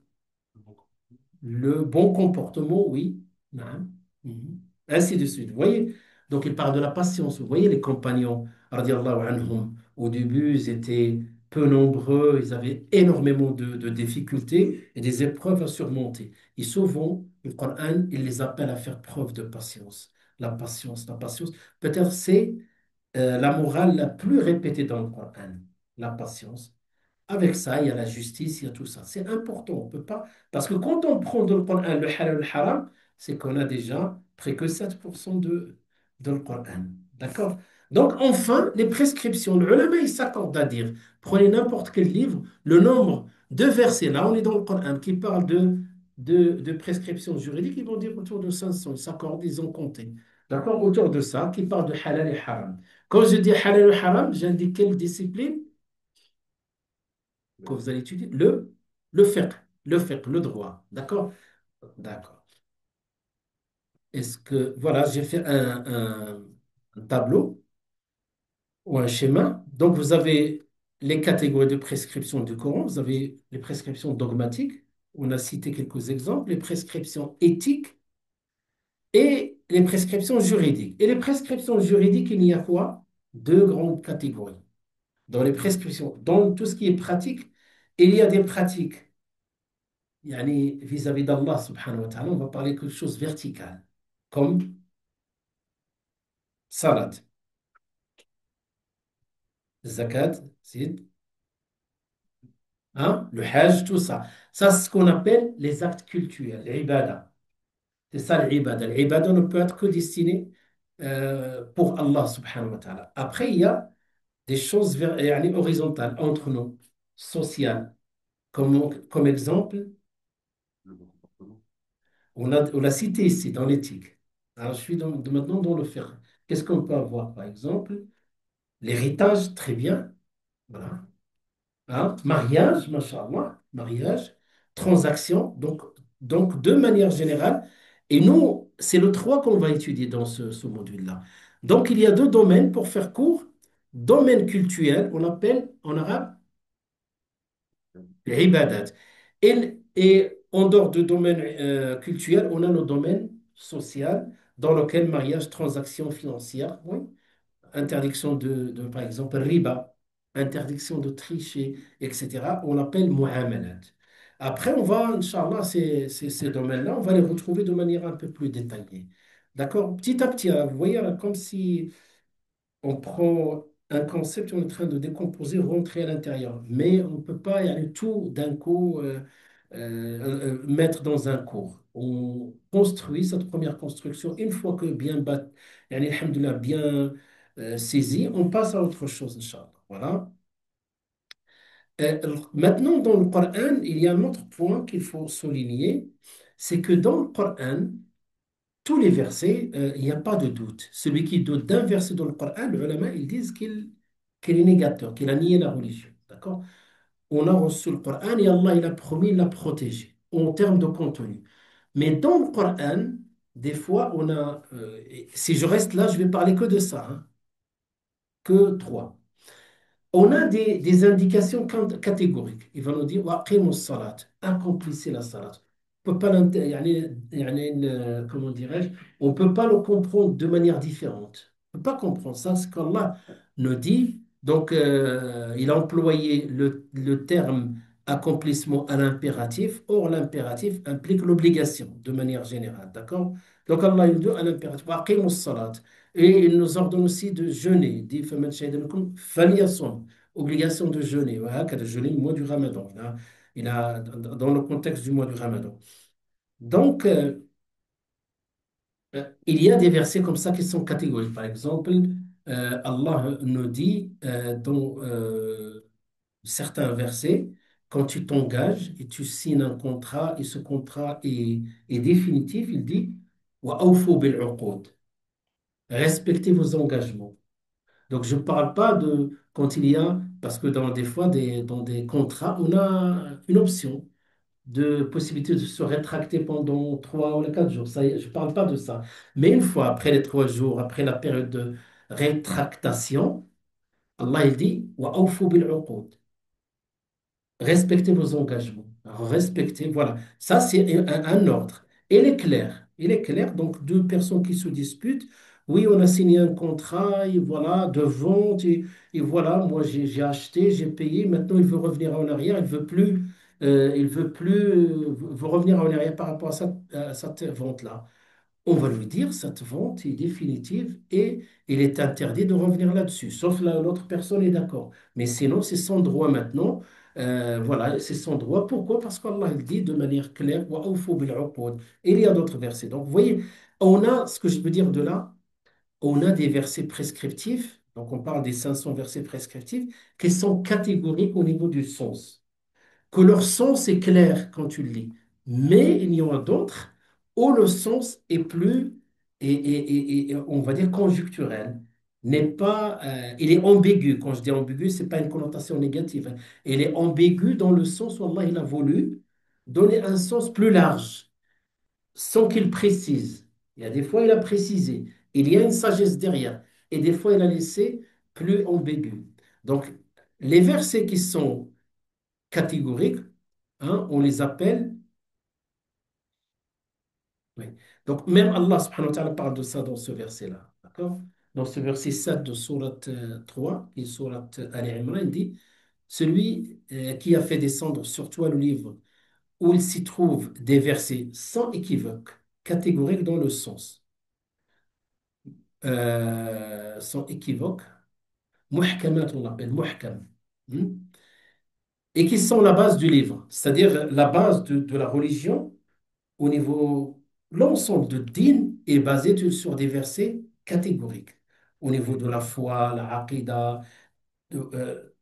S1: Le bon comportement, oui. Non. Mhm. Ainsi de suite. Vous voyez? Donc, il parle de la patience. Vous voyez, les compagnons, radiallahu anhum, au début, ils étaient peu nombreux, ils avaient énormément de difficultés et des épreuves à surmonter. Et souvent, le Coran, il les appelle à faire preuve de patience. La patience, la patience. Peut-être c'est la morale la plus répétée dans le Coran. La patience. Avec ça, il y a la justice, il y a tout ça. C'est important, on peut pas. Parce que quand on prend dans le Coran le halal et le haram, c'est qu'on a déjà près que 7% de le Coran. D'accord? Donc, enfin, les prescriptions. Le ulama, il s'accorde à dire prenez n'importe quel livre, le nombre de versets, là, on est dans le Coran, qui parle de prescriptions juridiques, ils vont dire autour de 500. Ils s'accordent, ils ont compté. D'accord? Autour de ça, qui parle de halal et haram. Quand je dis halal et haram, j'indique quelle discipline? Que vous allez étudier le fiqh, le droit. D'accord? D'accord. Est-ce que, voilà, j'ai fait un tableau ou un schéma. Donc, vous avez les catégories de prescriptions du Coran, vous avez les prescriptions dogmatiques, on a cité quelques exemples, les prescriptions éthiques et les prescriptions juridiques. Et les prescriptions juridiques, il y a quoi? Deux grandes catégories. Dans les prescriptions, dans tout ce qui est pratique, il y a des pratiques يعني vis-à-vis d'Allah subhanahu wa ta'ala, on va parler quelque chose de vertical, comme salat, zakat, hein, le hajj, tout ça. Ça, c'est ce qu'on appelle les actes cultuels, l'ibada. C'est ça l'ibada. L'ibada ne peut être que destinée pour Allah subhanahu wa ta'ala. Après, il y a des choses يعني horizontales entre nous, sociales. Comme exemple, on l'a cité ici dans l'éthique. Alors, je suis maintenant dans le fiqh. Qu'est-ce qu'on peut avoir, par exemple? L'héritage, très bien. Voilà. Hein? Mariage, machallah, mariage, transaction. Donc, de manière générale, et nous, c'est le 3 qu'on va étudier dans ce module-là. Donc, il y a deux domaines pour faire court. Domaine cultuel, on appelle en arabe l'ibadat. Et en dehors du domaine cultuel, on a le domaine social, dans lequel mariage, transaction financière, oui. Interdiction par exemple, riba, interdiction de tricher, etc. On l'appelle muamalat. Après, on va, Inch'Allah, ces domaines-là, on va les retrouver de manière un peu plus détaillée. D'accord? Petit à petit, hein, vous voyez, là, comme si on prend un concept, on est en train de décomposer, rentrer à l'intérieur. Mais on ne peut pas y aller tout d'un coup mettre dans un cours. On construit cette première construction. Une fois que bien yani, alhamdoulilah, bien saisi, on passe à autre chose, Inch'Allah. Voilà. Maintenant, dans le Coran, il y a un autre point qu'il faut souligner, c'est que dans le Coran, tous les versets, il n'y a pas de doute. Celui qui doute d'un verset dans le Coran, les ulama, ils disent qu'il est négateur, qu'il a nié la religion. D'accord? On a reçu le Coran et Allah, il a promis, il l'a protégé en termes de contenu. Mais dans le Coran, des fois, on a. Si je reste là, je vais parler que de ça, hein, que trois. On a des indications catégoriques. Il va nous dire, waqimus salat, accomplissez la salat. On peut pas comment dirais-je, on peut pas le comprendre de manière différente. On peut pas comprendre ça, ce qu'Allah nous dit. Donc, il a employé le terme accomplissement à l'impératif. Or, l'impératif implique l'obligation de manière générale. D'accord? Donc, Allah il dit à l'impératif, waqimus salat. Et il nous ordonne aussi de jeûner. Il dit, فَمَنْ شَهِدَ مِنكُمْ فَلْيَصُمْ. Obligation de jeûner. Voilà, de jeûner le mois du Ramadan. Dans le contexte du mois du Ramadan. Donc, il y a des versets comme ça qui sont catégoriques. Par exemple, Allah nous dit dans certains versets, quand tu t'engages et tu signes un contrat, et ce contrat est définitif, il dit, وَأَوْفُوا بِالْعُقُودِ. Respectez vos engagements. Donc, je ne parle pas de quand il y a, parce que des fois, dans des contrats, on a une option de possibilité de se rétracter pendant 3 ou 4 jours. Ça, je ne parle pas de ça. Mais une fois après les 3 jours, après la période de rétractation, Allah il dit, وَأَوْفُوا بِالْعُقُودِ. Respectez vos engagements. Alors, respectez, voilà. Ça, c'est un ordre. Et il est clair. Il est clair. Donc, deux personnes qui se disputent. Oui, on a signé un contrat, et voilà, de vente, et voilà, moi j'ai acheté, j'ai payé. Maintenant, il veut revenir en arrière. Il veut plus, veut revenir en arrière par rapport à cette vente-là. On va lui dire, cette vente est définitive et il est interdit de revenir là-dessus, sauf là l'autre personne est d'accord. Mais sinon, c'est son droit maintenant. Voilà, c'est son droit. Pourquoi? Parce qu'Allah il dit de manière claire, Wa awfu bil uqud. Et il y a d'autres versets. Donc, vous voyez, on a, ce que je veux dire de là, on a des versets prescriptifs. Donc, on parle des 500 versets prescriptifs qui sont catégoriques au niveau du sens que leur sens est clair quand tu le lis. Mais il y en a d'autres où le sens est plus, et on va dire conjecturel, n'est pas, il est ambigu. Quand je dis ambigu, c'est pas une connotation négative, hein. Il est ambigu dans le sens où Allah il a voulu donner un sens plus large, sans qu'il précise. Il y a des fois, il a précisé. Il y a une sagesse derrière. Et des fois, il a laissé plus ambigu. Donc, les versets qui sont catégoriques, hein, on les appelle. Oui. Donc, même Allah subhanahu wa ta'ala parle de ça dans ce verset-là. D'accord? Dans ce verset 7 de Sourate 3, qui est Sourate Ali Imran, il dit celui qui a fait descendre sur toi le livre où il s'y trouve des versets sans équivoque, catégoriques dans le sens, sans équivoque, muhkamat, on l'appelle muhkam, hein, et qui sont la base du livre, c'est-à-dire la base de la religion au niveau, l'ensemble de din est basé sur des versets catégoriques. Au niveau de la foi, la aqidah,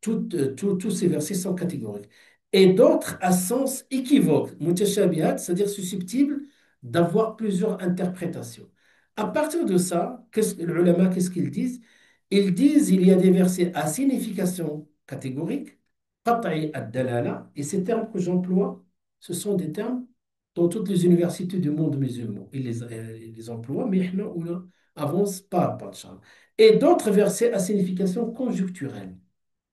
S1: tous ces versets sont catégoriques. Et d'autres à sens équivoque, mutashabihat, c'est-à-dire susceptibles d'avoir plusieurs interprétations. À partir de ça, les ulama, qu'est-ce qu'ils disent? Ils disent il y a des versets à signification catégorique, qat'i ad-dalala, et ces termes que j'emploie, ce sont des termes dans toutes les universités du monde musulman. Ils les emploient, mais nous, on n'avance pas, Inch'Allah. Et d'autres versets à signification conjoncturelle,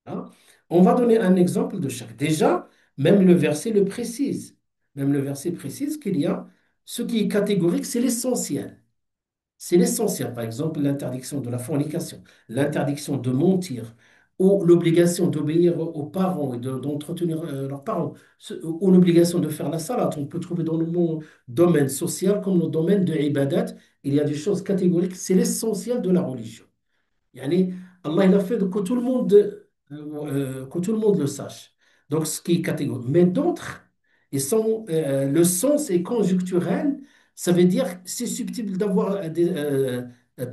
S1: hein. On va donner un exemple de chaque. Déjà, même le verset le précise. Même le verset précise qu'il y a ce qui est catégorique, c'est l'essentiel. C'est l'essentiel. Par exemple, l'interdiction de la fornication, l'interdiction de mentir, ou l'obligation d'obéir aux parents et d'entretenir leurs parents, ou l'obligation de faire la salat. On peut trouver dans le domaine social comme le domaine de ibadat, il y a des choses catégoriques. C'est l'essentiel de la religion. Yani, Allah il a fait que tout le monde le sache. Donc, ce qui est catégorique. Mais d'autres, le sens est conjoncturel, ça veut dire que c'est susceptible d'avoir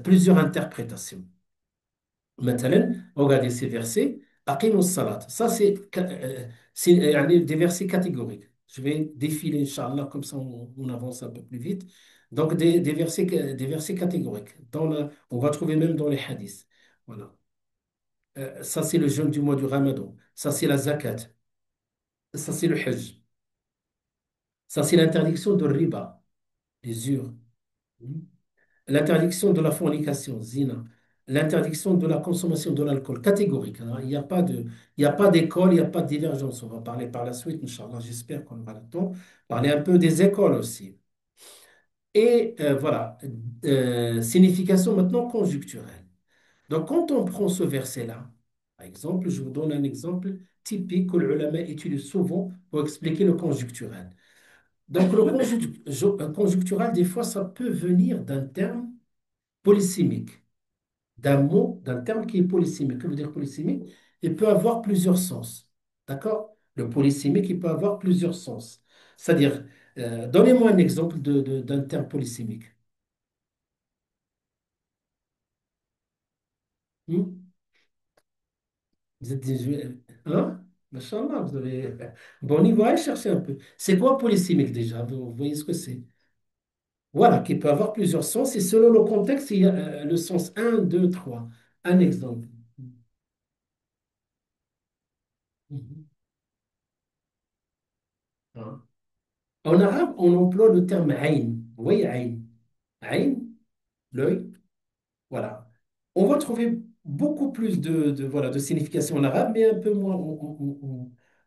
S1: plusieurs interprétations. Maintenant, regardez ces versets. Aqimus salat. Ça, des versets catégoriques. Je vais défiler, Inch'Allah, comme ça on avance un peu plus vite. Donc, des versets catégoriques. On va trouver même dans les hadiths. Voilà. Ça, c'est le jeûne du mois du Ramadan. Ça, c'est la zakat. Ça, c'est le hajj. Ça, c'est l'interdiction de riba, l'usure. L'interdiction de la fornication, zina. L'interdiction de la consommation de l'alcool, catégorique, hein. Il y a pas d'école, il n'y a pas de divergence. On va parler par la suite, Inch'Allah. J'espère qu'on aura le temps. Parler un peu des écoles aussi. Et voilà. Signification maintenant conjoncturelle. Donc, quand on prend ce verset-là, par exemple, je vous donne un exemple typique que le ulama utilise souvent pour expliquer le conjoncturel. Donc, le conjoncturel, des fois, ça peut venir d'un terme polysémique. d'un mot, d'un terme qui est polysémique. Que veut dire polysémique? Il peut avoir plusieurs sens. D'accord? Le polysémique, il peut avoir plusieurs sens. C'est-à-dire, donnez-moi un exemple d'un terme polysémique. Hmm. Vous êtes hein? Machallah, vous avez bon niveau, allez chercher un peu. C'est quoi polysémique déjà? Vous voyez ce que c'est? Voilà, qui peut avoir plusieurs sens et selon le contexte, il y a le sens un, 2, 3. Un exemple. Mhm. Hein. En arabe, on emploie le terme ayn. Vous voyez ayn? Ayn, l'œil. Voilà. On va trouver beaucoup plus voilà, de signification en arabe, mais un peu moins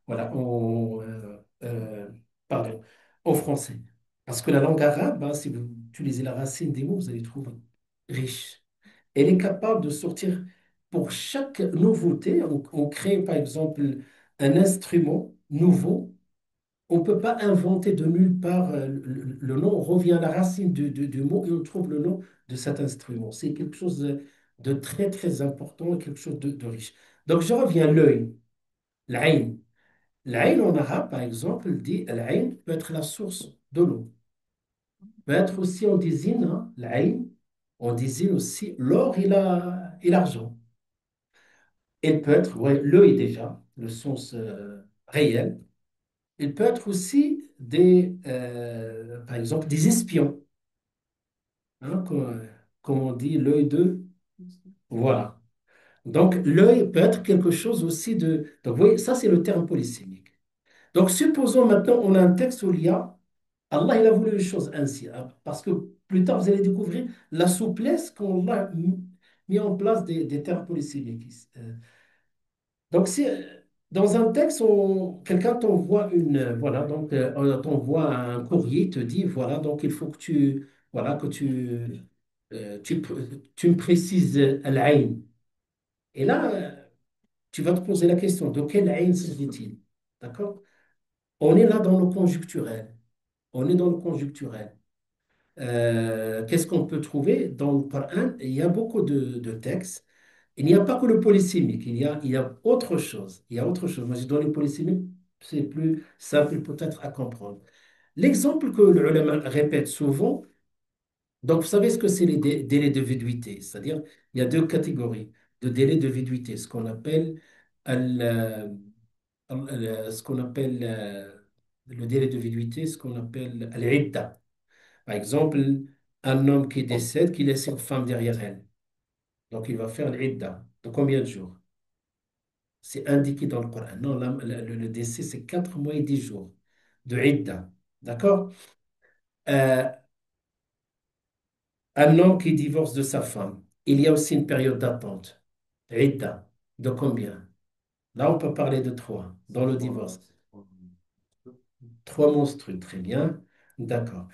S1: voilà, pardon, en français. Parce que la langue arabe, hein, si vous utilisez la racine des mots, vous allez trouver riche. Elle est capable de sortir pour chaque nouveauté. On crée par exemple un instrument nouveau. On ne peut pas inventer de nulle part le nom. On revient à la racine du mot et on trouve le nom de cet instrument. C'est quelque chose de très, très important et quelque chose de riche. Donc, je reviens à l'œil, l'aïn. L'aïn en arabe, par exemple, dit l'aïn peut être la source de l'eau. Peut être aussi, on désigne l'aïn, on désigne aussi l'or et l'argent. Il peut être, ouais, l'œil déjà, le sens réel. Il peut être aussi par exemple, des espions, hein, comme on dit, l'œil de... Voilà. Donc, l'œil peut être quelque chose aussi de... Donc, vous voyez, ça, c'est le terme polysémique. Donc, supposons maintenant, on a un texte où il y a... Allah, il a voulu les choses ainsi, hein, parce que plus tard, vous allez découvrir la souplesse qu'on a mis en place des termes polysémiques. Donc, si dans un texte, quelqu'un t'envoie voilà, donc on t'envoie un courrier, te dit, voilà, donc il faut que voilà, que tu me précises l'aïn. Et là, tu vas te poser la question, de quel aïn s'agit-il? D'accord? On est là dans le conjoncturel. On est dans le conjoncturel. Qu'est-ce qu'on peut trouver dans le Coran? Il y a beaucoup de textes. Il n'y a pas que le polysémique, il y a autre chose. Il y a autre chose. Moi, je donne le polysémique, c'est plus simple peut-être à comprendre. L'exemple que le ulama répète souvent, donc vous savez ce que c'est les délais de viduité, c'est-à-dire il y a deux catégories de délais de viduité, ce qu'on appelle, ce qu'on appelle le délai de viduité, ce qu'on appelle al-idda. Par exemple, un homme qui décède, qui laisse une femme derrière elle. Donc, il va faire l'idda. De combien de jours? C'est indiqué dans le Coran. Non, le décès, c'est 4 mois et 10 jours de idda. D'accord? Euh, un homme qui divorce de sa femme, il y a aussi une période d'attente. Idda. De combien? Là, on peut parler de 3 dans le divorce. 3 menstrues, très bien. D'accord.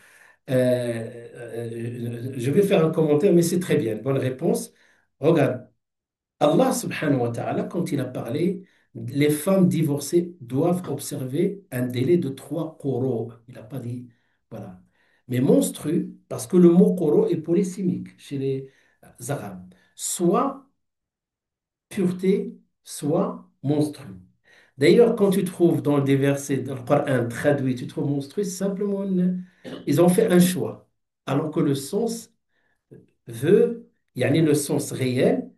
S1: Je vais faire un commentaire, mais c'est très bien. Bonne réponse. Regarde. Allah subhanahu wa ta'ala, quand il a parlé, les femmes divorcées doivent observer un délai de 3 qurū. Il n'a pas dit, voilà. Mais monstru, parce que le mot qurū est polysémique chez les Arabes. Soit pureté, soit monstru. D'ailleurs, quand tu trouves dans des versets, dans le Coran traduit, tu trouves monstru, c'est simplement, ils ont fait un choix. Alors que le sens veut, il y a le sens réel,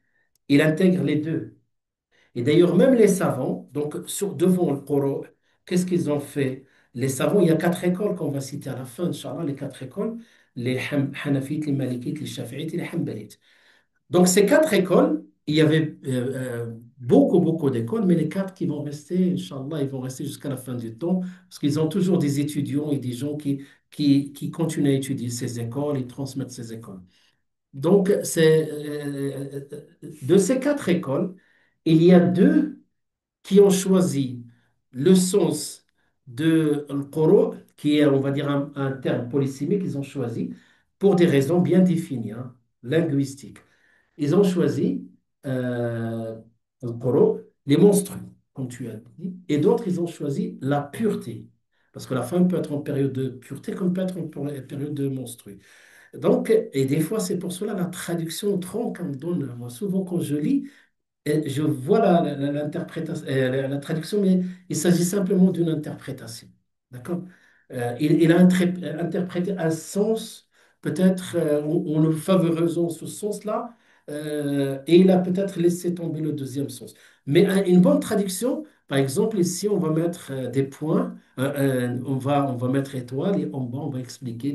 S1: il intègre les deux. Et d'ailleurs, même les savants, donc devant le Coran, qu'est-ce qu'ils ont fait? Les savants, il y a 4 écoles qu'on va citer à la fin, Inch'Allah, les 4 écoles, les Hanafites, les Malikites, les Shafi'ites et les Hanbalites. Donc, ces 4 écoles, il y avait beaucoup, beaucoup d'écoles, mais les 4 qui vont rester, Inch'Allah, ils vont rester jusqu'à la fin du temps, parce qu'ils ont toujours des étudiants et des gens qui continuent à étudier ces écoles et transmettre ces écoles. Donc, de ces 4 écoles, il y a deux qui ont choisi le sens de Al-Qur'an, qui est, on va dire, un terme polysémique, ils ont choisi pour des raisons bien définies, hein, linguistiques. Ils ont choisi Al-Qur'an, les monstrues, comme tu as dit, et d'autres, ils ont choisi la pureté. Parce que la femme peut être en période de pureté comme peut être en période de monstrue. Donc, et des fois, c'est pour cela la traduction tronque, on me donne, moi, souvent quand je lis, et je vois l'interprétation, la traduction, mais il s'agit simplement d'une interprétation. D'accord? Il a interprété un sens, peut-être en le favorisant ce sens-là, et il a peut-être laissé tomber le deuxième sens. Mais une bonne traduction, par exemple, ici, on va mettre des points, on va mettre étoile, et en bas, on va expliquer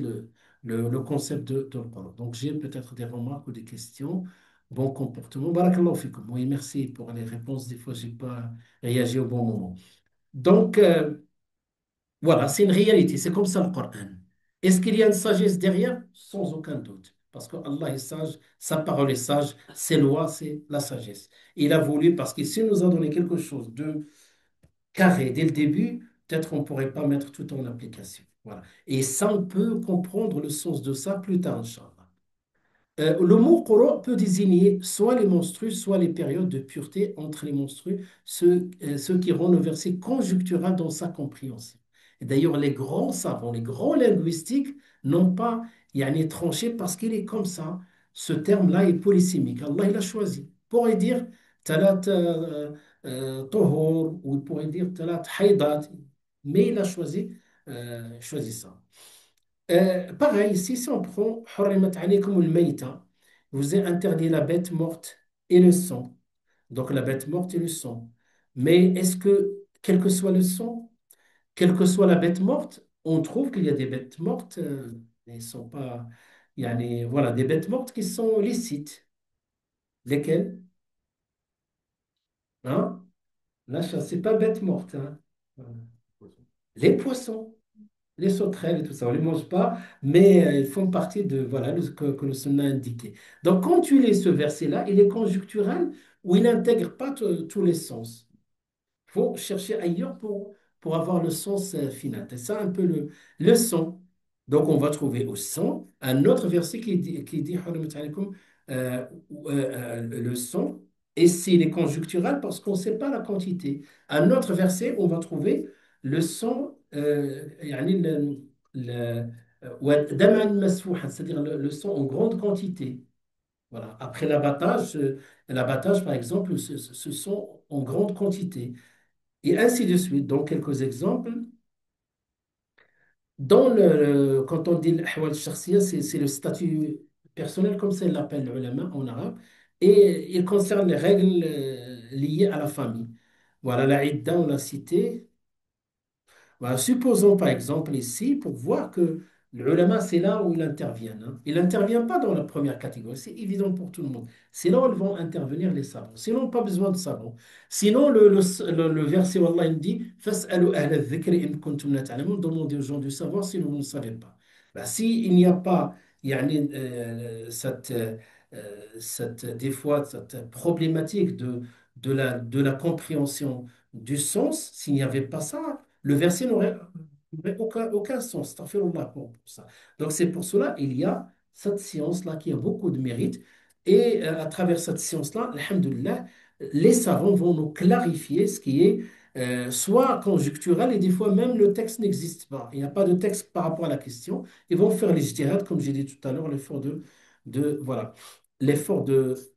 S1: le concept de le Coran. Donc, j'ai peut-être des remarques ou des questions. Bon comportement. Barakallahu fikum. Oui, merci pour les réponses. Des fois, je n'ai pas réagi au bon moment. Donc, voilà, c'est une réalité. C'est comme ça le Coran. Est-ce qu'il y a une sagesse derrière? Sans aucun doute. Parce que Allah est sage, sa parole est sage, ses lois, c'est la sagesse. Il a voulu, parce qu'il s'il nous a donné quelque chose de carré dès le début, peut-être on ne pourrait pas mettre tout en application. Voilà. Et ça, on peut comprendre le sens de ça plus tard, Inch'Allah. Le mot qura peut désigner soit les menstrues, soit les périodes de pureté entre les menstrues, ce qui rend le verset conjonctural dans sa compréhension. Et d'ailleurs, les grands savants, les grands linguistiques n'ont pas yani, tranché parce qu'il est comme ça. Ce terme-là est polysémique. Allah, il a choisi. Il pourrait dire talat tohor, ou il pourrait dire talat haydat, mais il a choisi ça. Pareil, si on prend حرمت عليكم الميتة, vous est interdit la bête morte et le sang. Donc la bête morte et le sang. Mais est-ce que, quel que soit le sang, quelle que soit la bête morte, on trouve qu'il y a des bêtes mortes, elles sont pas, voilà, des bêtes mortes qui sont licites. Lesquelles? Hein? La chasse, c'est pas bête morte. Hein? Les poissons. Les sauterelles et tout ça, on ne les mange pas, mais ils font partie de voilà, que le sunna a indiqué. Donc, quand tu lis ce verset-là, il est conjonctural ou il n'intègre pas tous les sens. Il faut chercher ailleurs pour avoir le sens final. C'est ça un peu le son. Donc, on va trouver au son un autre verset qui dit Hurrimat alaykum, le son, et s'il est conjonctural parce qu'on ne sait pas la quantité. Un autre verset, on va trouver le son, يعني le- ودمًا مسفوحًا, c'est-à-dire le son en grande quantité. Voilà. Après l'abattage, par exemple, ce sont en grande quantité. Et ainsi de suite. Donc, quelques exemples. Quand on dit l'ahwal shakhsiya, c'est le statut personnel, comme ça ils l'appellent les ulama en arabe, et il concerne les règles liées à la famille. Voilà, la idda, on l'a cité. Voilà, supposons par exemple ici, pour voir que l'ulama, c'est là où il intervient. Hein. Il n'intervient pas dans la première catégorie, c'est évident pour tout le monde. C'est là où ils vont intervenir les savants. Sinon, pas besoin de savants. Sinon, le verset, Wallah, il dit فَاسْأَلُوا أَهْلَ الذِّكْرِ إِن كُنتُمْ لَا تَعْلَمُونَ. Demandez aux gens du savoir si vous ne savez pas. Bah, si il n'y a pas des fois, cette problématique de la compréhension du sens, s'il n'y avait pas ça, le verset n'aurait aucun sens. Astaghfirullah pour ça. Donc c'est pour cela il y a cette science-là qui a beaucoup de mérite. Et à travers cette science-là, alhamdoulilah, les savants vont nous clarifier ce qui est soit conjectural et des fois même le texte n'existe pas. Il n'y a pas de texte par rapport à la question. Ils vont faire les ijtihad, comme j'ai dit tout à l'heure, voilà, l'effort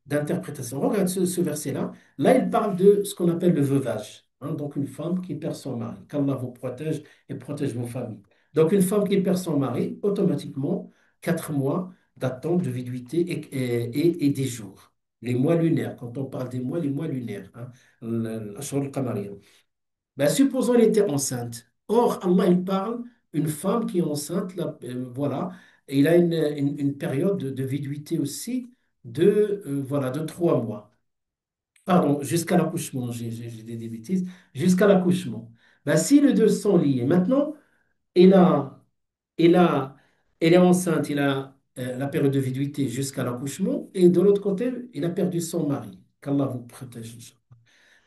S1: d'interprétation. Regarde ce verset-là. Là, il parle de ce qu'on appelle le veuvage. Hein, donc, une femme qui perd son mari. Qu'Allah vous protège et protège vos familles. Donc, une femme qui perd son mari, automatiquement, 4 mois d'attente de viduité et des jours. Les mois lunaires. Quand on parle des mois, les mois lunaires. Hein, l'ashhur al-qamariya. Ben, supposons qu'elle était enceinte. Or, Allah, il parle une femme qui est enceinte, là, voilà, et il a une période de viduité aussi voilà, de 3 mois. Pardon, jusqu'à l'accouchement, j'ai dit des bêtises, jusqu'à l'accouchement. Ben, si les deux sont liés, maintenant, elle a, elle a, elle est enceinte, il a la période de viduité jusqu'à l'accouchement, et de l'autre côté, il a perdu son mari. Qu'Allah vous protège.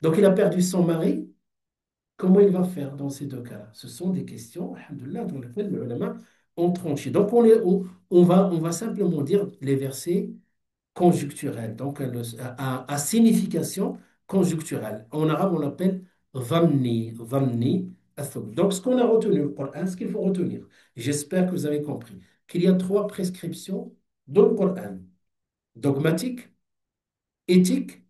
S1: Donc, il a perdu son mari. Comment il va faire dans ces deux cas-là? Ce sont des questions, alhamdoulilah, dans lesquelles les ulama ont tranché. Donc, on va simplement dire les versets conjoncturels, donc à signification conjoncturelle. En arabe, on l'appelle dhamni, athub. Donc, ce qu'on a retenu, le Coran, ce qu'il faut retenir, j'espère que vous avez compris. qu'il y a trois prescriptions dans le Coran: dogmatique, éthique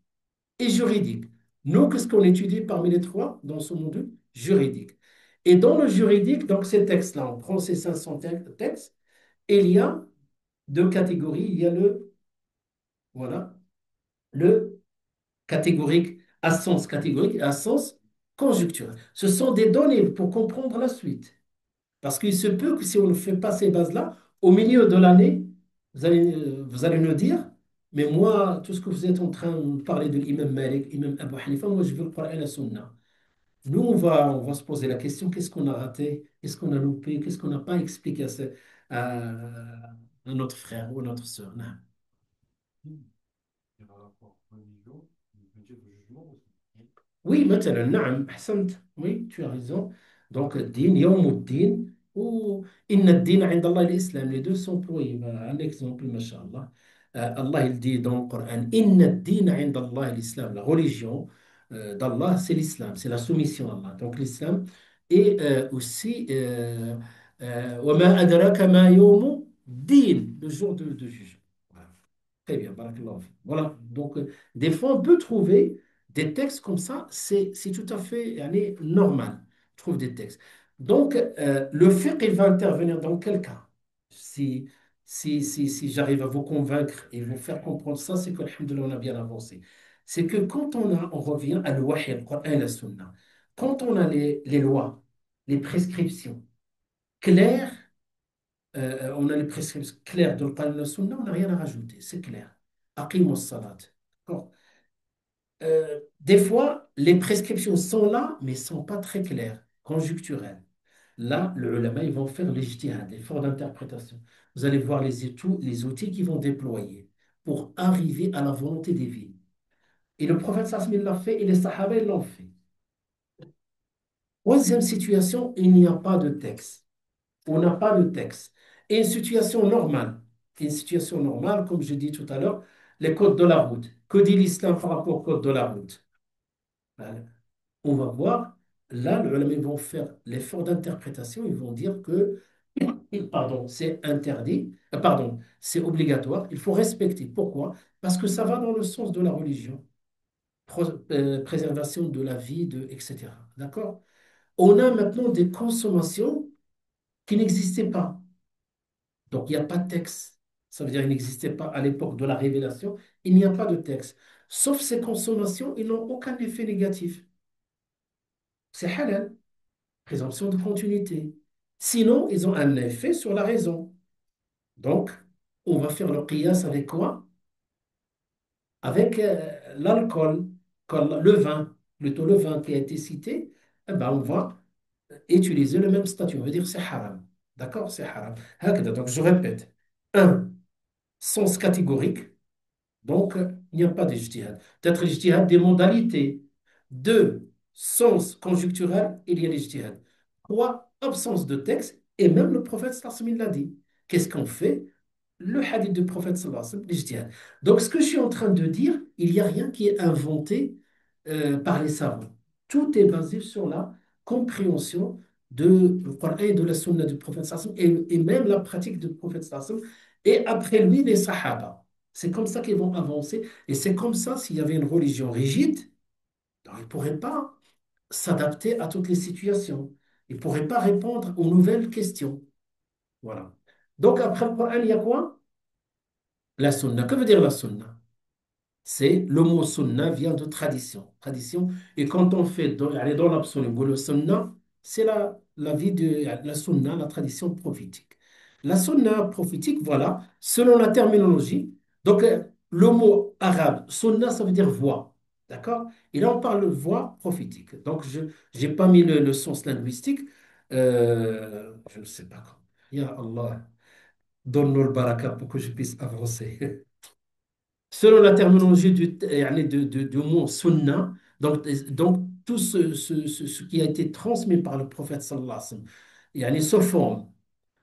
S1: et juridique. Nous, qu'est-ce qu'on étudie parmi les trois dans ce monde juridique? Et dans le juridique, donc ces textes-là, on prend ces 500 textes, et il y a deux catégories. Il y a voilà, le catégorique à sens catégorique et à sens conjoncturel. Ce sont des données pour comprendre la suite. Parce qu'il se peut que si on ne fait pas ces bases-là, au milieu de l'année, vous allez nous dire, mais moi, tout ce que vous êtes en train de parler de l'imam Malik, imam Abu Hanifa, moi je veux le Coran et la Sunna. Nous, on va se poser la question, qu'est-ce qu'on a raté, qu'est-ce qu'on a loupé, qu'est-ce qu'on n'a pas expliqué à notre frère ou à notre sœur. Non. Oui, مثلا نعم أحسنت. Oui, tu as raison. Donc, الدين يوم الدين ou إن الدين عند الله الإسلام. Les deux sont employés. Un exemple, mashallah. Allah, il dit dans le Coran: إن الدين عند الله الإسلام. La religion d'Allah, c'est l'islam, c'est la soumission à Allah. Donc, l'islam. Et aussi, وما أدراك ما يوم الدين, le jour de jugement. Voilà. Très bien, barakallahu fik. Voilà, donc des fois on peut trouver des textes comme ça, c'est tout à fait allez, normal. Je trouve des textes. Donc le fiqh, il va intervenir dans quel cas? Si, si j'arrive à vous convaincre et vous faire comprendre ça, c'est que, alhamdoulilah, on a bien avancé. C'est que quand on revient à l'wahy, al-Qur'an et la Sunna, quand on a les lois, les prescriptions claires, on a les prescriptions claires de l'Qur'an et la Sunna, on n'a rien à rajouter, c'est clair. Aqimus salat. D'accord. Des fois, les prescriptions sont là, mais ne sont pas très claires, conjoncturelles. Là, le ulama, ils vont faire l'ijtihad, l'effort d'interprétation. Vous allez voir les outils qu'ils vont déployer pour arriver à la volonté divine. Et le prophète sallallahu alayhi wa sallam l'a fait et les sahaba ils l'ont fait. Troisième situation, il n'y a pas de texte. On n'a pas de texte. Et une situation normale, comme je dis tout à l'heure, les codes de la route. Que dit l'islam par rapport aux codes de la route? Ben, on va voir, là, les ulama, ils vont faire l'effort d'interprétation, ils vont dire que, pardon, c'est interdit, pardon, c'est obligatoire, il faut respecter. Pourquoi? Parce que ça va dans le sens de la religion, préservation de la vie, etc. D'accord? On a maintenant des consommations qui n'existaient pas. Donc, il n'y a pas de texte. Ça veut dire qu'il n'existait pas à l'époque de la révélation. Il n'y a pas de texte. Sauf ces consommations, ils n'ont aucun effet négatif. C'est halal, présomption de continuité. Sinon, ils ont un effet sur la raison. Donc, on va faire le qiyas avec quoi? Avec l'alcool, le vin, plutôt le vin qui a été cité, eh ben, on va utiliser le même statut. On va dire c'est haram. D'accord? C'est haram. Donc, je répète. Un, sens catégorique. Donc, il n'y a pas d'ijtihad. Peut-être l'ijtihad des modalités. Deux, sens conjoncturel, il y a l'ijtihad. Trois, absence de texte. Et même le prophète sallallahu alayhi wa sallam l'a dit. Qu'est-ce qu'on fait? Le hadith du prophète sallallahu alayhi wa sallam, l'ijtihad. Donc, ce que je suis en train de dire, il n'y a rien qui est inventé par les savants. Tout est basé sur la compréhension de le Coran et de la sunna du prophète sallallahu alayhi wa sallam et même la pratique du prophète sallallahu alayhi wa sallam. Et après lui, les sahaba. C'est comme ça qu'ils vont avancer. Et c'est comme ça, s'il y avait une religion rigide, alors ils ne pourraient pas s'adapter à toutes les situations. Ils ne pourraient pas répondre aux nouvelles questions. Voilà. Donc, après le Coran, il y a quoi? La sunna. Que veut dire la sunna? C'est le mot sunna vient de tradition. Tradition. Et quand on fait aller dans l'absolu, le sunna, c'est la vie de la sunna, la tradition prophétique. La sunna prophétique, voilà, selon la terminologie. Donc, le mot arabe, sunna, ça veut dire voix. D'accord? Et là, on parle de voix prophétique. Donc, je n'ai pas mis le sens linguistique. Je ne sais pas comment. Ya Allah, donne-nous le baraka pour que je puisse avancer. Selon la terminologie يعني du mot sunna, donc tout ce qui a été transmis par le prophète sallallahu alayhi wa sallam, يعني sous forme,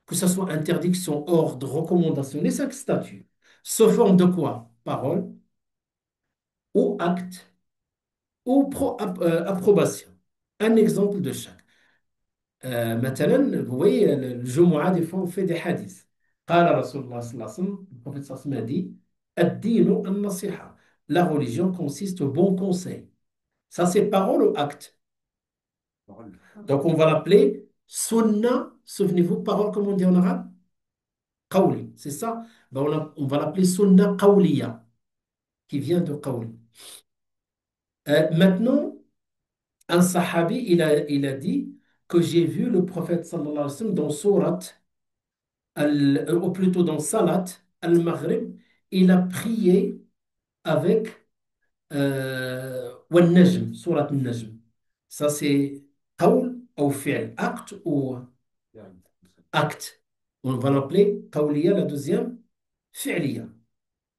S1: que ce soit interdiction, ordre, recommandation, les cinq statuts, sous forme de quoi? Parole ou acte ou approbation. Un exemple de chaque. مثلا, vous voyez, le Jumu'ah, des fois, on fait des hadiths. قال رسول الله صلى الله عليه وسلم, le prophète sallallahu alayhi wa sallam a dit, الدين النصيحة. La religion consiste au bon conseil. Ça, c'est parole ou acte? Donc, on va l'appeler sunna. Souvenez-vous, parole, comme on dit en arabe? Qawli, c'est ça? Ben, on va l'appeler sunna qawliya, qui vient de qawli. Maintenant, un sahabi, il a dit que j'ai vu le prophète sallallahu alayhi wa sallam dans surat, ou plutôt dans salat al-Maghrib, il a prié avec والنجم, surat al-Najm. Ça, c'est qawl ou fi'l, acte ou acte. On va l'appeler qawliya, la deuxième, fi'liya.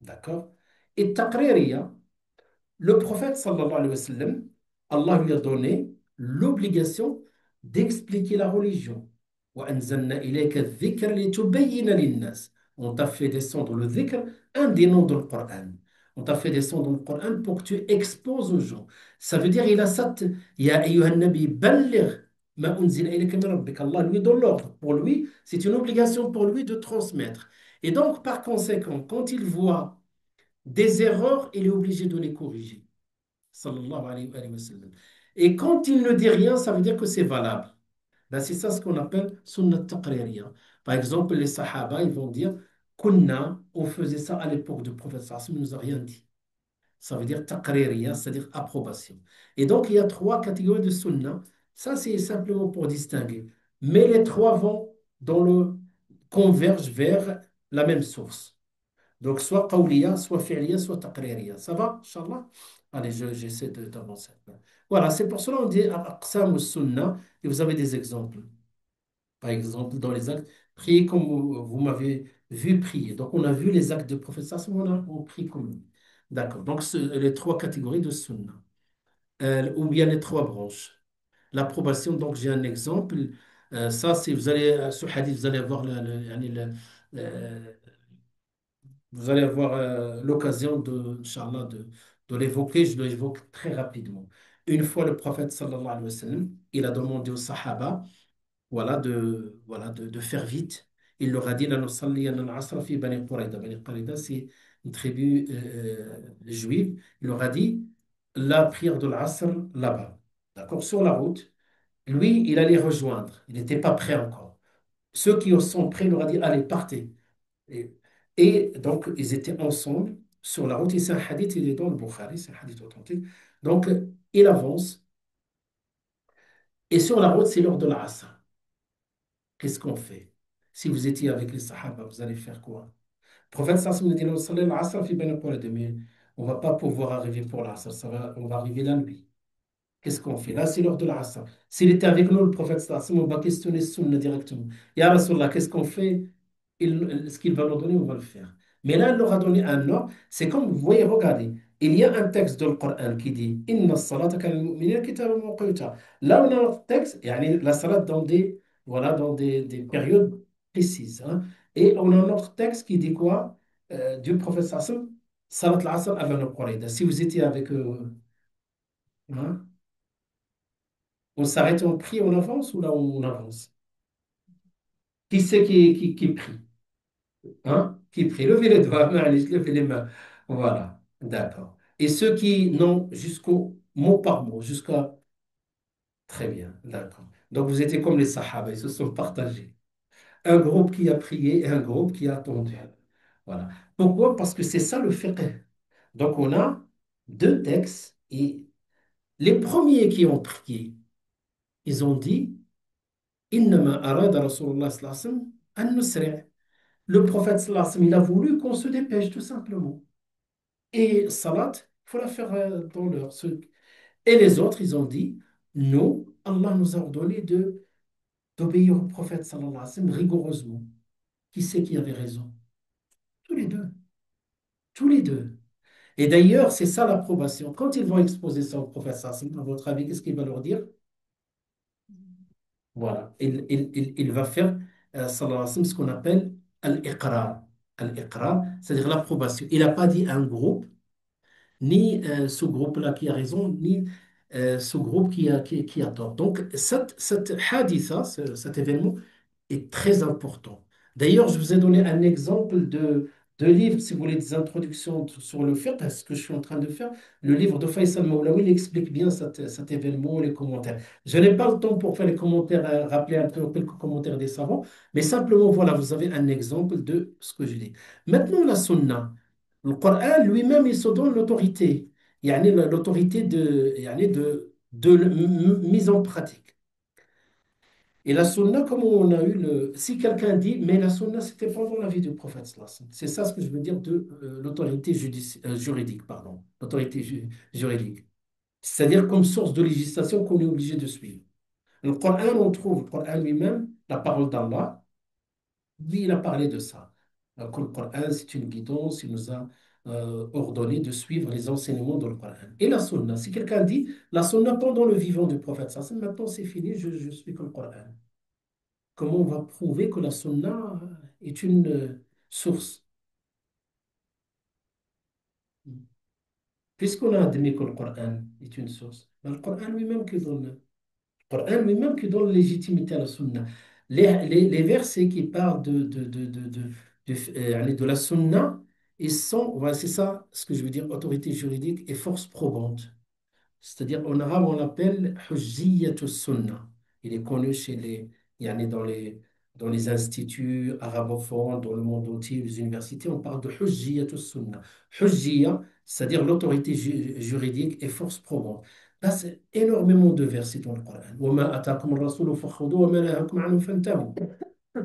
S1: D'accord? Et taqririya, le prophète sallallahu alayhi wa sallam, Allah lui a donné l'obligation d'expliquer la religion. وَأَنزَلْنَا إِلَيْكَ الذِّكْرَ لِتُبَيِّنَ لِلنَّاسِ. On t'a fait descendre le dhikr, un des noms du Coran. On t'a fait descendre le Coran pour que tu exposes aux gens. Ça veut dire, il a ça, Ya ayyuhan nabi, balligh ma unzila ilayka min rabbik. Allah lui donne l'ordre. Pour lui, c'est une obligation pour lui de transmettre. Et donc, par conséquent, quand il voit des erreurs, il est obligé de les corriger. Sallallahu alayhi wa sallam. Et quand il ne dit rien, ça veut dire que c'est valable. Ben, c'est ça ce qu'on appelle sunnat taqririya. Par exemple, les sahaba, ils vont dire kunna, on faisait ça à l'époque du prophète sallallahu alayhi wa sallam, il nous a rien dit. Ça veut dire taqririya, c'est-à-dire approbation. Et donc, il y a trois catégories de sunna. Ça, c'est simplement pour distinguer. Mais les trois vont convergent vers la même source. Donc, soit qawliya, soit fi'liya, soit taqririya. Ça va, Inch'Allah? Allez, j'essaie d'avancer. Voilà, c'est pour cela qu'on dit aqsam sunnah et vous avez des exemples. Par exemple, dans les actes, priez comme vous m'avez vu prier. Donc, on a vu les actes de prophète, ça, on prie comme lui. D'accord. Donc, les trois catégories de sunnah. Ou bien les trois branches. L'approbation, donc, j'ai un exemple. Ça, si vous allez, ce hadith, vous allez avoir euh, vous allez avoir l'occasion Inch'Allah, de l'évoquer. Je l'évoque très rapidement. Une fois, le prophète sallallahu alayhi wa sallam, il a demandé aux sahaba, de faire vite. Il leur a dit, la nusalli al-asra fi Bani Qurayda. Bani Qurayda, c'est une tribu juive. Il leur a dit, la prière de l'asr là-bas. D'accord? Sur la route, lui, il allait rejoindre. Il n'était pas prêt encore. Ceux qui sont prêts, il leur a dit, allez, partez. Et, et donc, ils étaient ensemble sur la route. Et c'est un hadith, il est dans le Bukhari, c'est un hadith authentique. Donc, il avance. Et sur la route, c'est l'heure de l'Asr. Qu'est-ce qu'on fait? Si vous étiez avec les Sahaba, vous allez faire quoi? Le prophète sallallahu alayhi wa sallam a dit, l'Asr fi Bani Qurayza, mais on ne va pas pouvoir arriver pour l'Asr. On va arriver la nuit. Qu'est-ce qu'on fait? Là, c'est l'heure de l'Asr. S'il était avec nous, le prophète sallallahu alayhi wa sallam, on va questionner Sunna directement. Ya Rasulallah, qu'est-ce qu'on fait? Ce qu'il va nous donner, on va le faire. Mais là, il leur a donné un ordre. C'est comme, vous voyez, regardez, il y a un texte dans le Coran qui dit Inna salata kana al-mu'minina kitaban mawquta. Là, on a un texte, yani la salat dans des périodes précises, hein. Et on a un autre texte qui dit quoi? Du prophète sallam, salat al-asr avant le Qurayda. Si vous étiez avec eux, hein, on s'arrête, on prie, on avance ou là on avance? Qui c'est qui prie? Hein? Qui prie? Levez les doigts, allez, levez les mains. Voilà, d'accord. Et ceux qui n'ont jusqu'au mot par mot, jusqu'à... Très bien, d'accord. Donc vous étiez comme les Sahaba, ils se sont partagés. Un groupe qui a prié et un groupe qui a attendu. Voilà. Pourquoi? Parce que c'est ça le fiqh. Donc on a deux textes et les premiers qui ont prié, ils ont dit Innama arada Rasulullah sallallahu alayhi wa sallam an nusri'. Le prophète sallallahu alayhi wa sallam, il a voulu qu'on se dépêche tout simplement. Et salat, il faut la faire dans l'heure. Et les autres, ils ont dit, nous, Allah nous a ordonné d'obéir au prophète sallallahu alayhi wa sallam rigoureusement. Qui c'est qui avait raison? Tous les deux. Tous les deux. Et d'ailleurs, c'est ça l'approbation. Quand ils vont exposer ça au prophète sallallahu alayhi wa sallam, à votre avis, qu'est-ce qu'il va leur dire? Voilà. Il va faire, sallallahu alayhi wa sallam, ce qu'on appelle al-iqrar. Al-iqrar, c'est-à-dire l'approbation. Il n'a pas dit un groupe, ni ce groupe-là qui a raison, ni ce groupe qui a tort. Donc, cette haditha, cet événement est très important. D'ailleurs, je vous ai donné un exemple de livre, si vous voulez, des introductions sur le fiqh, ce que je suis en train de faire. Le livre de Faisal Maulaoui, il explique bien cet événement, les commentaires. Je n'ai pas le temps pour faire les commentaires, rappeler un peu quelques commentaires des savants, mais simplement, voilà, vous avez un exemple de ce que je dis. Maintenant, la sunna. Le Coran lui-même, il se donne l'autorité. L'autorité de mise en pratique. Et la sunna, comme on a eu le. Si quelqu'un dit, mais la sunna, c'était pendant la vie du prophète, sallallahu alayhi wa sallam. C'est ça ce que je veux dire de l'autorité juridique, pardon. L'autorité juridique. C'est-à-dire comme source de législation qu'on est obligé de suivre. Le Coran, on trouve le Coran lui-même, la parole d'Allah, lui, il a parlé de ça. Donc, le Coran, c'est une guidance, il nous a ordonné de suivre les enseignements dans le Coran. Et la sunna, si quelqu'un dit, la sunna pendant le vivant du prophète, ça, maintenant c'est fini, je suis comme le Coran. Comment on va prouver que la sunna est une source? Puisqu'on a admis que le Coran est une source, ben, le Coran lui-même qui donne, le Coran lui-même qui donne légitimité à la sunna. Les versets qui parlent de la sunna, ils sont, voilà, c'est ça ce que je veux dire, autorité juridique et force probante. C'est-à-dire, en arabe, on l'appelle Hujjiyatus Sunnah. Il est connu chez yani dans les instituts arabophones, dans le monde entier, les universités, on parle de Hujjiyatus Sunnah. Hujjiyya, c'est-à-dire l'autorité juridique et force probante. Là, c'est énormément de versets dans le Coran. وَمَا أَتَاكُمُ الرَّسُولُ فَخُذُوهُ وَمَا نَهَاكُمْ عَنْهُ فَانْتَهُوا.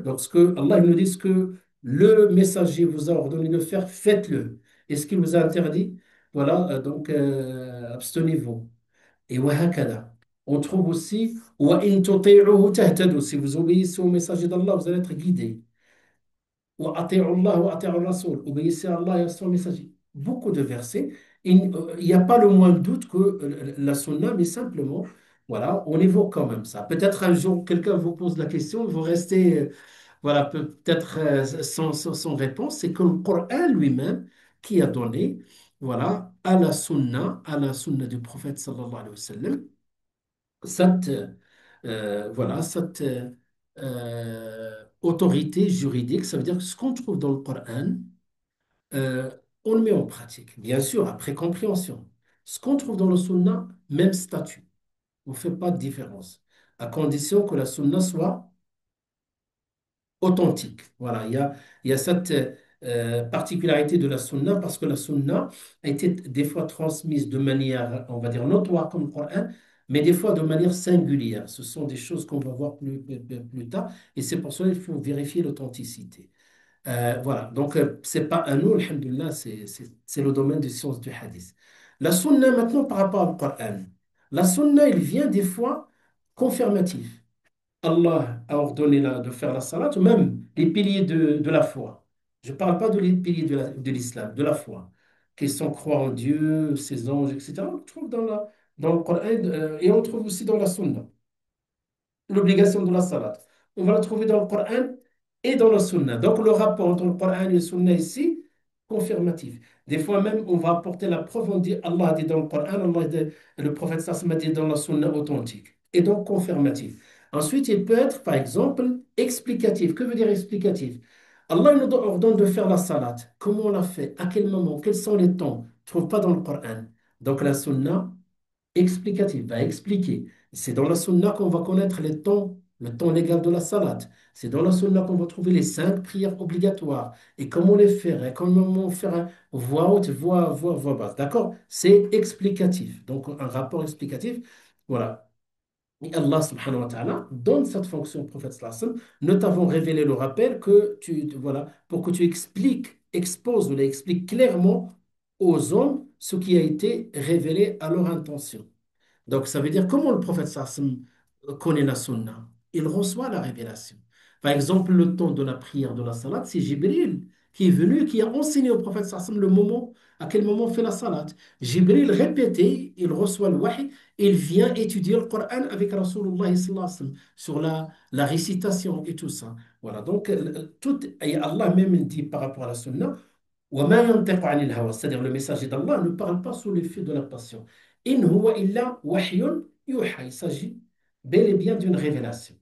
S1: Donc, Allah il nous dit ce que le messager vous a ordonné de faire, faites-le. Et ce qu'il vous a interdit, voilà, donc abstenez-vous. Et wahakada. On trouve aussi wa in tuti'uhu tahtadu. Si vous obéissez au messager d'Allah, vous allez être guidés. Wa ati'u Allah wa ati'u Rasul. Obéissez à Allah et à son messager. Beaucoup de versets. Il n'y a pas le moindre doute que la sunna, mais simplement, voilà, on évoque quand même ça. Peut-être un jour, quelqu'un vous pose la question, vous restez, voilà, peut-être sans réponse. C'est que le Coran lui-même qui a donné, voilà, à la sunna du prophète sallallahu alayhi wa sallam, cette, cette autorité juridique, ça veut dire que ce qu'on trouve dans le Coran, euh, on le met en pratique, bien sûr, après compréhension. Ce qu'on trouve dans le Sunna, même statut. On ne fait pas de différence, à condition que la Sunna soit authentique. Voilà, il y a cette particularité de la sunna parce que la sunna a été des fois transmise de manière, on va dire, notoire comme le Coran, mais des fois de manière singulière. Ce sont des choses qu'on va voir plus tard et c'est pour ça qu'il faut vérifier l'authenticité. Voilà, donc c'est pas à nous, alhamdoulilah, c'est le domaine des sciences du hadith. La sunna maintenant par rapport au Coran. La sunna, il vient des fois confirmatif. Allah a ordonné de faire la salat, ou même les piliers de la foi. Je ne parle pas de les piliers de l'islam, de la foi, qui sont croire en Dieu, ses anges, etc. On le trouve dans le Coran et on le trouve aussi dans la Sunna l'obligation de la salat. On va la trouver dans le Coran et dans la Sunna. Donc le rapport entre le Coran et le Sunna ici, confirmatif. Des fois même, on va apporter la preuve, on dit Allah a dit dans le Coran, le prophète sallallahu a dit dans la Sunna authentique. Et donc confirmatif. Ensuite, il peut être, par exemple, explicatif. Que veut dire explicatif? Allah nous ordonne de faire la salat. Comment on l'a fait? À quel moment? Quels sont les temps? On ne trouve pas dans le Coran. Donc la Sunna explicatif, va expliquer. C'est dans la sunna qu'on va connaître le temps légal de la salade. C'est dans la sunna qu'on va trouver les 5 prières obligatoires et comment les faire et comment faire voix haute, voix basse. D'accord? C'est explicatif. Donc, un rapport explicatif. Voilà. Et Allah subhanahu wa ta'ala donne cette fonction au prophète sallallahu alayhi wa sallam. Nous t'avons révélé le rappel voilà, pour que tu exposes ou expliques clairement aux hommes ce qui a été révélé à leur intention. Donc, ça veut dire comment le prophète sallam connaît la sunna? Il reçoit la révélation. Par exemple, le temps de la prière de la salat, c'est Jibril qui est venu, qui a enseigné au prophète sallam le moment, à quel moment on fait la salat. Jibril répétait, il reçoit le wahi, il vient étudier le Coran avec Rasulullah sallallahu alayhi wa sallam, sur la récitation et tout ça. Voilà, donc et Allah même dit par rapport à la sunna, وَمَا يَنْطِقُ عَنِ الْهَوَى. C'est-à-dire le messager d'Allah ne parle pas sous l'effet de la passion. إِنْ هُوَ إِلَّا وَحْيٌ يُوحَى. Il s'agit bel et bien d'une révélation.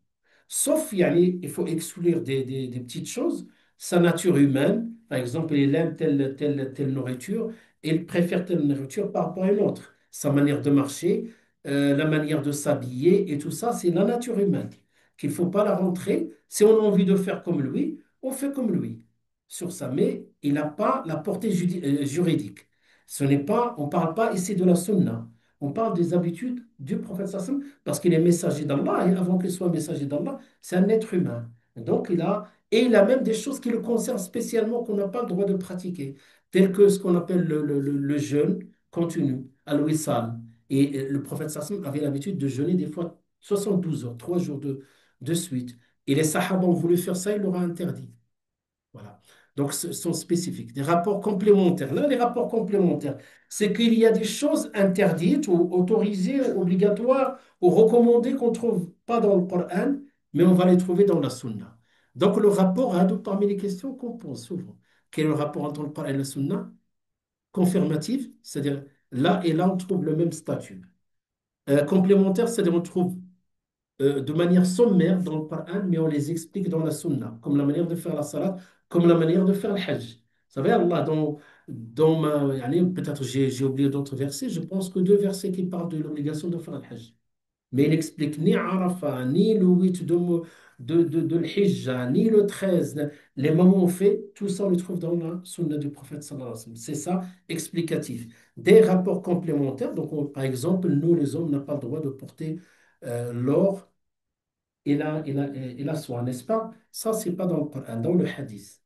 S1: sauf, yani, il faut exclure des petites choses. Sa nature humaine, par exemple, il aime telle nourriture, et il préfère telle nourriture par rapport à une autre. Sa manière de marcher, la manière de s'habiller, et tout ça, c'est la nature humaine, qu'il ne faut pas la rentrer. Si on a envie de faire comme lui, on fait comme lui sur ça, mais il n'a pas la portée juridique. Ce n'est pas, on ne parle pas ici de la sunna. On parle des habitudes du prophète sallam parce qu'il est messager d'Allah et avant qu'il soit messager d'Allah, c'est un être humain. Donc il a même des choses qui le concernent spécialement qu'on n'a pas le droit de pratiquer, telles que ce qu'on appelle le jeûne continu, al-wisal. Et le prophète sallam avait l'habitude de jeûner des fois 72 heures, 3 jours de suite. Et les sahaba ont voulu faire ça, il leur a interdit. Voilà. Donc, ce sont spécifiques. Des rapports complémentaires. Là, les rapports complémentaires, c'est qu'il y a des choses interdites ou autorisées, obligatoires ou recommandées qu'on ne trouve pas dans le Coran, mais on va les trouver dans la Sunna. Donc, le rapport a donc parmi les questions qu'on pose souvent. Quel est le rapport entre le Coran et la Sunna? Confirmatif, c'est-à-dire là et là, on trouve le même statut. Complémentaire, c'est-à-dire on trouve de manière sommaire dans le Coran, mais on les explique dans la Sunna, comme la manière de faire la salat, comme la manière de faire le Hajj. Vous savez, Allah, dans peut-être j'ai oublié d'autres versets, je pense que 2 versets qui parlent de l'obligation de faire le Hajj. Mais il n'explique ni Arafat, ni le 8 de l'Hijja, ni le 13, les moments où on fait, tout ça on le trouve dans la Sunna du prophète sallallahu alayhi wa sallam. C'est ça, explicatif. Des rapports complémentaires, donc par exemple, nous les hommes, on n'a pas le droit de porter l'or et la soie, n'est-ce pas? Ça, c'est pas dans le Coran, dans le hadith.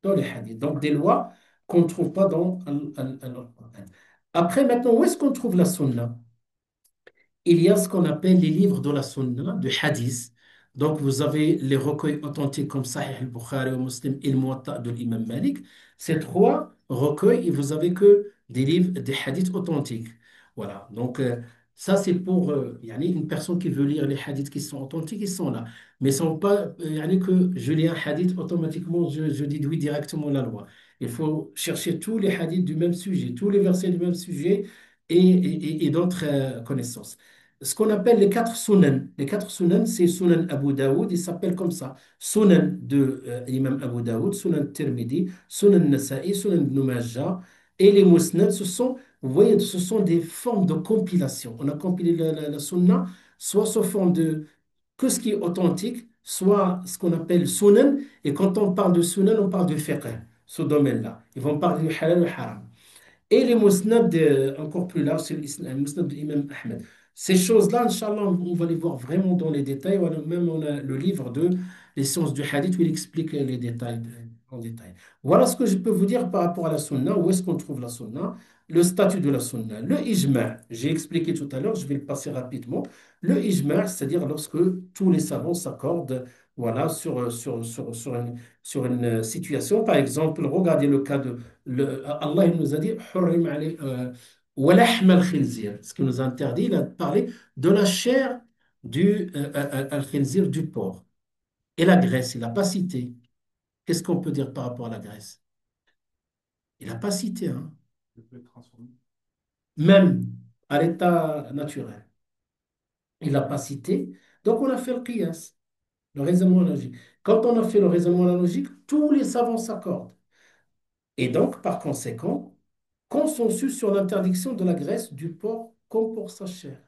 S1: Dans les hadiths. Donc, des lois qu'on ne trouve pas dans le Coran. Après, maintenant, où est-ce qu'on trouve la sunna? Il y a ce qu'on appelle les livres de la sunna, de hadith. Donc, vous avez les recueils authentiques comme Sahih al-Bukhari ou Muslim et le Muwatta de l'imam Malik. Ces 3 recueils, et vous avez que des livres, des hadiths authentiques. Voilà. Donc, ça, c'est pour yani une personne qui veut lire les hadiths qui sont authentiques, ils sont là. Mais ce ne sont pas yani que je lis un hadith, automatiquement, je déduis directement la loi. Il faut chercher tous les hadiths du même sujet, tous les versets du même sujet et d'autres connaissances. Ce qu'on appelle les 4 sunan. Les 4 sunan, c'est Sunan Abu Daoud, il s'appelle comme ça. Sunan de l'imam Abu Daoud, Sunan Tirmidhi, Sunan Nasa'i, Sunan Ibn Majah. Et les musnad, vous voyez, ce sont des formes de compilation. On a compilé la sunna, soit sous forme de que ce qui est authentique, soit ce qu'on appelle sunan. Et quand on parle de sunan, on parle de fiqh, ce domaine-là. Ils vont parler du halal et du haram. Et les musnad encore plus larges, c'est le musnad de l'imam Ahmed. Ces choses-là, Inch'Allah, on va les voir vraiment dans les détails. Même on a le livre de les sciences du hadith où il explique les détails en détail. Voilà ce que je peux vous dire par rapport à la sunna. Où est-ce qu'on trouve la sunna? Le statut de la sunna. Le ijma', j'ai expliqué tout à l'heure, je vais le passer rapidement. Le ijma', c'est-à-dire lorsque tous les savants s'accordent voilà, sur une situation. Par exemple, regardez le cas de Allah il nous a dit ولحم الخنزير. Ce qui nous a interdit, il a parlé de la chair du al-khinzir, du porc. Et la graisse, il n'a pas cité. Qu'est-ce qu'on peut dire par rapport à la graisse? Il n'a pas cité, hein. Même à l'état naturel. Il n'a pas cité. Donc on a fait le qiyas, le raisonnement logique. Quand on a fait le raisonnement logique, tous les savants s'accordent. Et donc, par conséquent, consensus sur l'interdiction de la graisse du porc comme pour sa chair.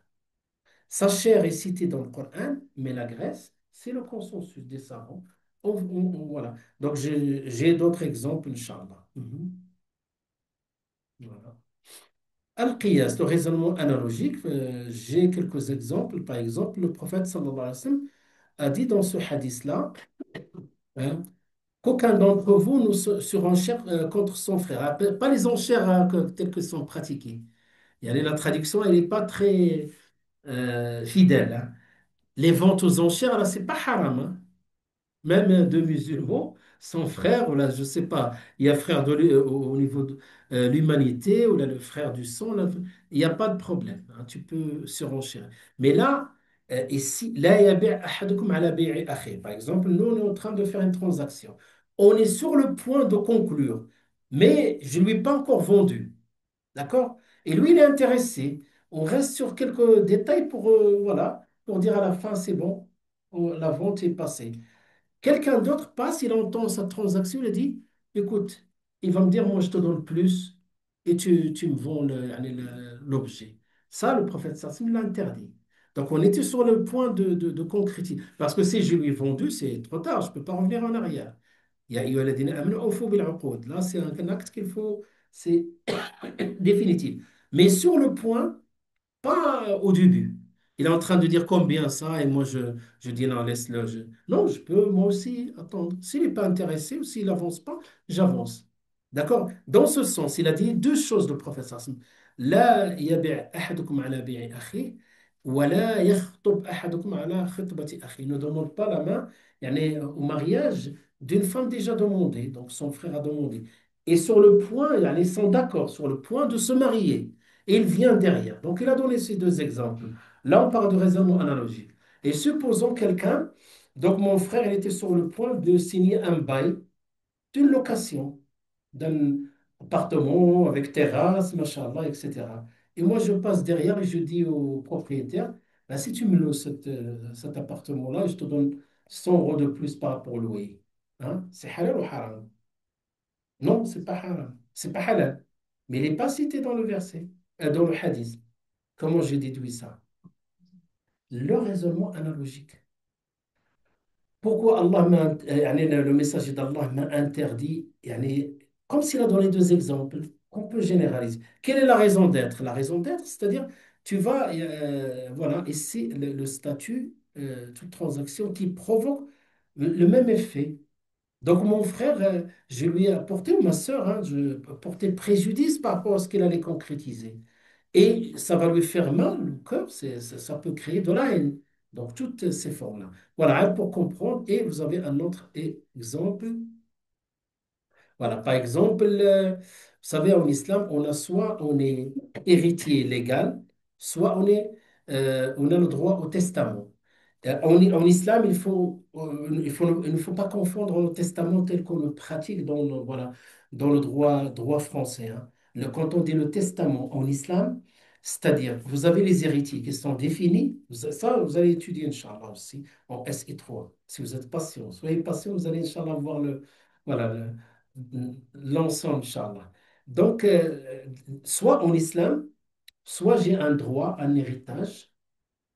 S1: Sa chair est citée dans le Coran, mais la graisse, c'est le consensus des savants. Voilà. Donc, j'ai d'autres exemples, Inch'Allah. Mhm. Voilà. Al-Qiyas, le raisonnement analogique, j'ai quelques exemples. Par exemple, le prophète sallallahu alayhi wa sallam a dit dans ce hadith-là hein, qu'aucun d'entre vous ne surenchère contre son frère. Pas les enchères telles que sont pratiquées. La traduction, elle n'est pas très fidèle. Hein. Les ventes aux enchères, là, c'est pas haram. Hein. Même deux musulmans, son frère, ou là, je sais pas, il y a frère au niveau de l'humanité, ou là, le frère du sang, là, il n'y a pas de problème. Hein, tu peux surenchérir. Mais là, ici, la yabi' ahadukum ala bay'i akhi. Par exemple, nous, on est en train de faire une transaction. On est sur le point de conclure, mais je ne lui ai pas encore vendu. D'accord? Et lui, il est intéressé. On reste sur quelques détails pour, voilà, pour dire à la fin, c'est bon. la vente est passée. Quelqu'un d'autre passe, il entend sa transaction, il dit, écoute, il va me dire, moi je te donne plus et tu me vends l'objet. Ça, le prophète sallam l'a interdit. Donc on était sur le point de concrétiser. Parce que si je lui ai vendu, c'est trop tard, je ne peux pas revenir en arrière. Ya ayyuha alladhina amanu awfu bil uqud. Là, c'est un acte qu'il faut, c'est définitif. Mais sur le point, pas au début. Il est en train de dire combien ça, et moi je dis non, laisse-le. Non, je peux moi aussi attendre. S'il n'est pas intéressé ou s'il n'avance pas, j'avance. D'accord? Dans ce sens, il a dit deux choses, le prophète. La yabi' ahadukum ala bi'i akhi, wa la yakhtub ahadukum ala khitbati akhi. Il ne demande pas la main au mariage d'une femme déjà demandée, donc son frère a demandé. Et sur le point, ils sont d'accord sur le point de se marier. Et il vient derrière. Donc, il a donné ces deux exemples. Là, on parle de raisonnement analogique. Et supposons quelqu'un, donc mon frère, il était sur le point de signer un bail d'une location d'un appartement avec terrasse, machallah, etc. Et moi, je passe derrière et je dis au propriétaire, ben, si tu me loues cet appartement-là, je te donne 100 euros de plus par rapport au loyer. Hein? C'est halal ou haram? Non, c'est pas haram. C'est pas halal. Mais il n'est pas cité dans le verset, dans le hadith. Comment j'ai déduit ça? Le raisonnement analogique. Pourquoi le messager d'Allah m'a interdit, comme s'il a donné deux exemples qu'on peut généraliser. Quelle est la raison d'être? La raison d'être, c'est-à-dire, tu vas, voilà, et c'est le statut, toute transaction qui provoque le même effet. Donc, mon frère, je lui ai apporté, ou ma sœur, hein, je portais préjudice par rapport à ce qu'il allait concrétiser. Et ça va lui faire mal, le cœur, ça peut créer de la haine. Donc, toutes ces formes-là. Voilà, hein, pour comprendre. Et vous avez un autre exemple. Voilà, par exemple, vous savez, en islam, on a soit on est héritier légal, soit on a le droit au testament. En islam, il ne faut pas confondre le testament tel qu'on le pratique voilà, dans le droit français. Hein. Quand on dit le testament en islam, c'est-à-dire, vous avez les héritiers qui sont définis, ça, vous allez étudier, Inch'Allah, aussi, en SI3. Si vous êtes patient, soyez patient, vous allez, Inch'Allah, voir voilà, l'ensemble, Inch'Allah. Donc, soit en islam, soit j'ai un droit à un héritage,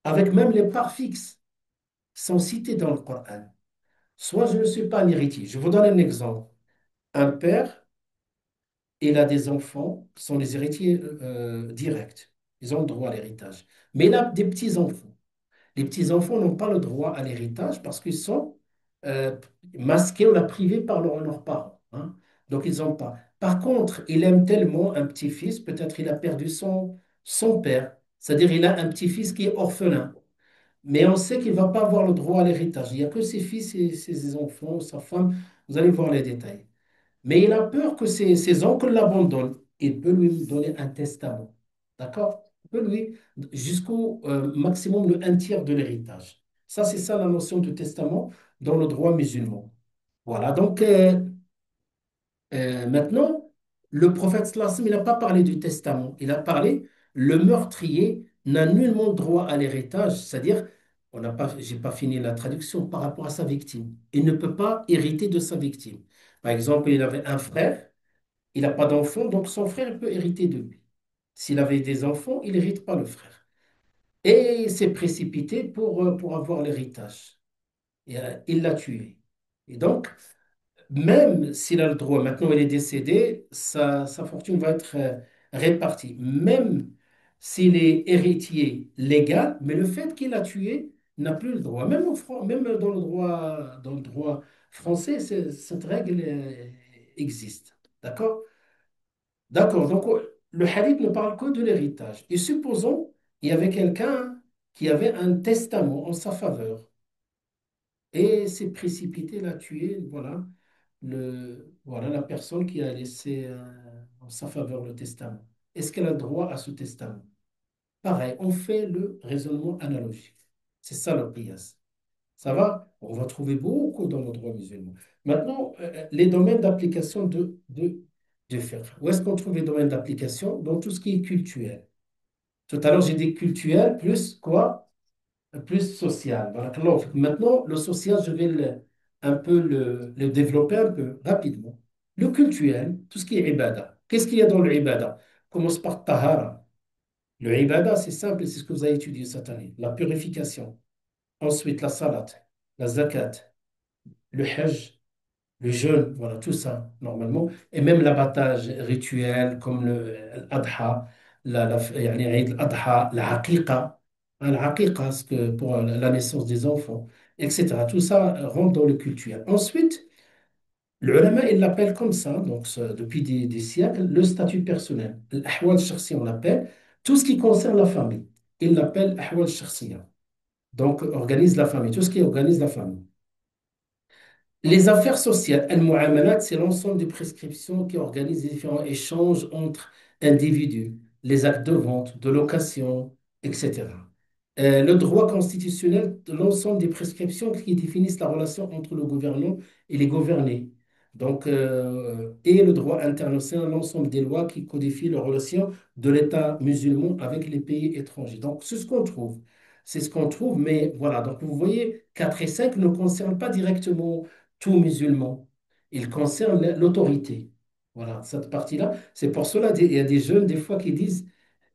S1: avec même les parts fixes sont cités dans le Coran. Soit je ne suis pas un héritier. Je vous donne un exemple. Un père, il a des enfants qui sont les héritiers directs. Ils ont le droit à l'héritage. Mais il a des petits-enfants. Les petits-enfants n'ont pas le droit à l'héritage parce qu'ils sont euh, masqués ou la privés par leurs parents. Hein. Donc, ils n'ont pas. Par contre, il aime tellement un petit-fils, peut-être il a perdu son père. C'est-à-dire, il a un petit-fils qui est orphelin. Mais on sait qu'il ne va pas avoir le droit à l'héritage. Il n'y a que ses fils et ses enfants, sa femme. Vous allez voir les détails. Mais il a peur que ses oncles l'abandonnent. Il peut lui donner un testament. D'accord? Il peut lui, jusqu'au maximum, un tiers de l'héritage. Ça, c'est ça la notion de testament dans le droit musulman. Voilà. Donc, maintenant, le prophète sallallahu alayhi wa sallam, il n'a pas parlé du testament. Il a parlé, le meurtrier n'a nullement droit à l'héritage. C'est-à-dire, j'ai pas fini la traduction par rapport à sa victime. Il ne peut pas hériter de sa victime. Par exemple, il avait un frère. Il n'a pas d'enfant, donc son frère peut hériter de lui. S'il avait des enfants, il n'hérite pas le frère. Et il s'est précipité pour avoir l'héritage. Et, il l'a tué. Et donc, même s'il a le droit, maintenant il est décédé, sa fortune va être répartie. Même s'il est héritier légal, mais le fait qu'il a tué n'a plus le droit. Même dans le droit français, cette règle existe. D'accord? D'accord, donc le hadith ne parle que de l'héritage. Et supposons, il y avait quelqu'un qui avait un testament en sa faveur et s'est précipité, l'a tué, voilà la personne qui a laissé en sa faveur le testament. Est-ce qu'elle a droit à ce testament? Pareil, on fait le raisonnement analogique. C'est ça le qiyas. Ça va? On va trouver beaucoup dans le droit musulman. Maintenant, les domaines d'application de fiqh. Où est-ce qu'on trouve les domaines d'application? Dans tout ce qui est cultuel. Tout à l'heure, j'ai dit cultuel plus quoi? plus social. Barakallahu fik. Maintenant, le social, je vais un peu le développer un peu rapidement. Le cultuel, tout ce qui est ibada. Qu'est-ce qu'il y a dans le ibada? Commence par tahara. Le ibada, c'est simple, et c'est ce que vous avez étudié cette année. La purification. Ensuite, la salat, la zakat, le hajj, le jeûne, voilà, tout ça, normalement. Et même l'abattage rituel, comme l'adha, يعني عيد الأضحى, la haqiqa, hein, la haqiqa, c'est que pour la naissance des enfants, etc. Tout ça rentre dans le cultuel. Ensuite, l'ulama, il l'appelle comme ça, donc depuis des siècles, le statut personnel. L'ahwal shakhsi, on l'appelle, tout ce qui concerne la famille. Il l'appelle ahwal shakhsiya. Donc, organise la famille, tout ce qui organise la famille. Les affaires sociales, al-mu'amalat, c'est l'ensemble des prescriptions qui organisent les différents échanges entre individus, les actes de vente, de location, etc. Le droit constitutionnel, l'ensemble des prescriptions qui définissent la relation entre le gouvernant et les gouvernés. Donc, et le droit international, l'ensemble des lois qui codifient les relations de l'État musulman avec les pays étrangers. Donc, c'est ce qu'on trouve. C'est ce qu'on trouve, mais voilà. Donc, vous voyez, 4 et 5 ne concernent pas directement tout musulman. Il concerne l'autorité. Voilà, cette partie-là. C'est pour cela qu'il y a des jeunes, des fois, qui disent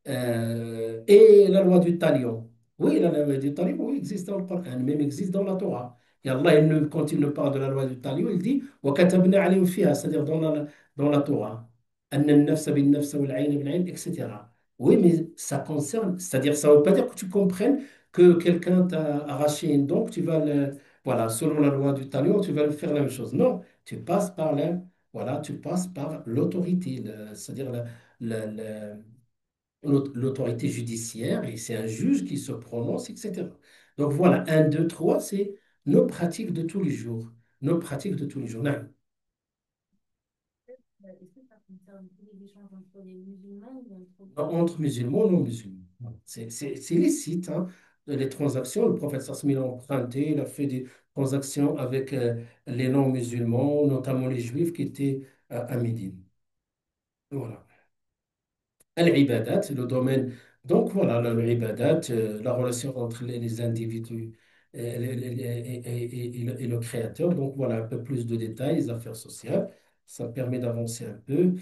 S1: et la loi du talion. Oui, la loi du talion, oui, existe dans le Coran, même existe dans la Torah. Et Allah, quand il nous parle de la loi du talion, il dit وَكَتَبْنَا عَلَيْهِمْ فِيهَا, c'est-à-dire dans la Torah. أَنَّ النَّفْسَ بِالنَّفْسِ وَالْعَيْنَ بِالْعَيْنِ, etc. Oui, mais ça concerne, c'est-à-dire ça ne veut pas dire que tu comprennes que quelqu'un t'a arraché une dent, que tu vas le, voilà, selon la loi du talion, tu vas le faire la même chose. Non, tu passes par voilà, tu passes par l'autorité, c'est-à-dire l'autorité judiciaire et c'est un juge qui se prononce, etc. Donc voilà, un, deux, trois, c'est nos pratiques de tous les jours. Nos pratiques de tous les jours. Non.
S2: Est-ce que ça concerne tous les échanges entre les musulmans ou entre
S1: Entre musulmans, non musulmans. C'est licite, hein, les transactions. Le prophète Sassim, il a emprunté, il a fait des transactions avec les non-musulmans, notamment les juifs qui étaient à Médine. Voilà. Al-ibadat, le domaine. Donc voilà, l'ibadat, la relation entre les individus et le créateur. Donc voilà un peu plus de détails, les affaires sociales. Ça permet d'avancer un peu.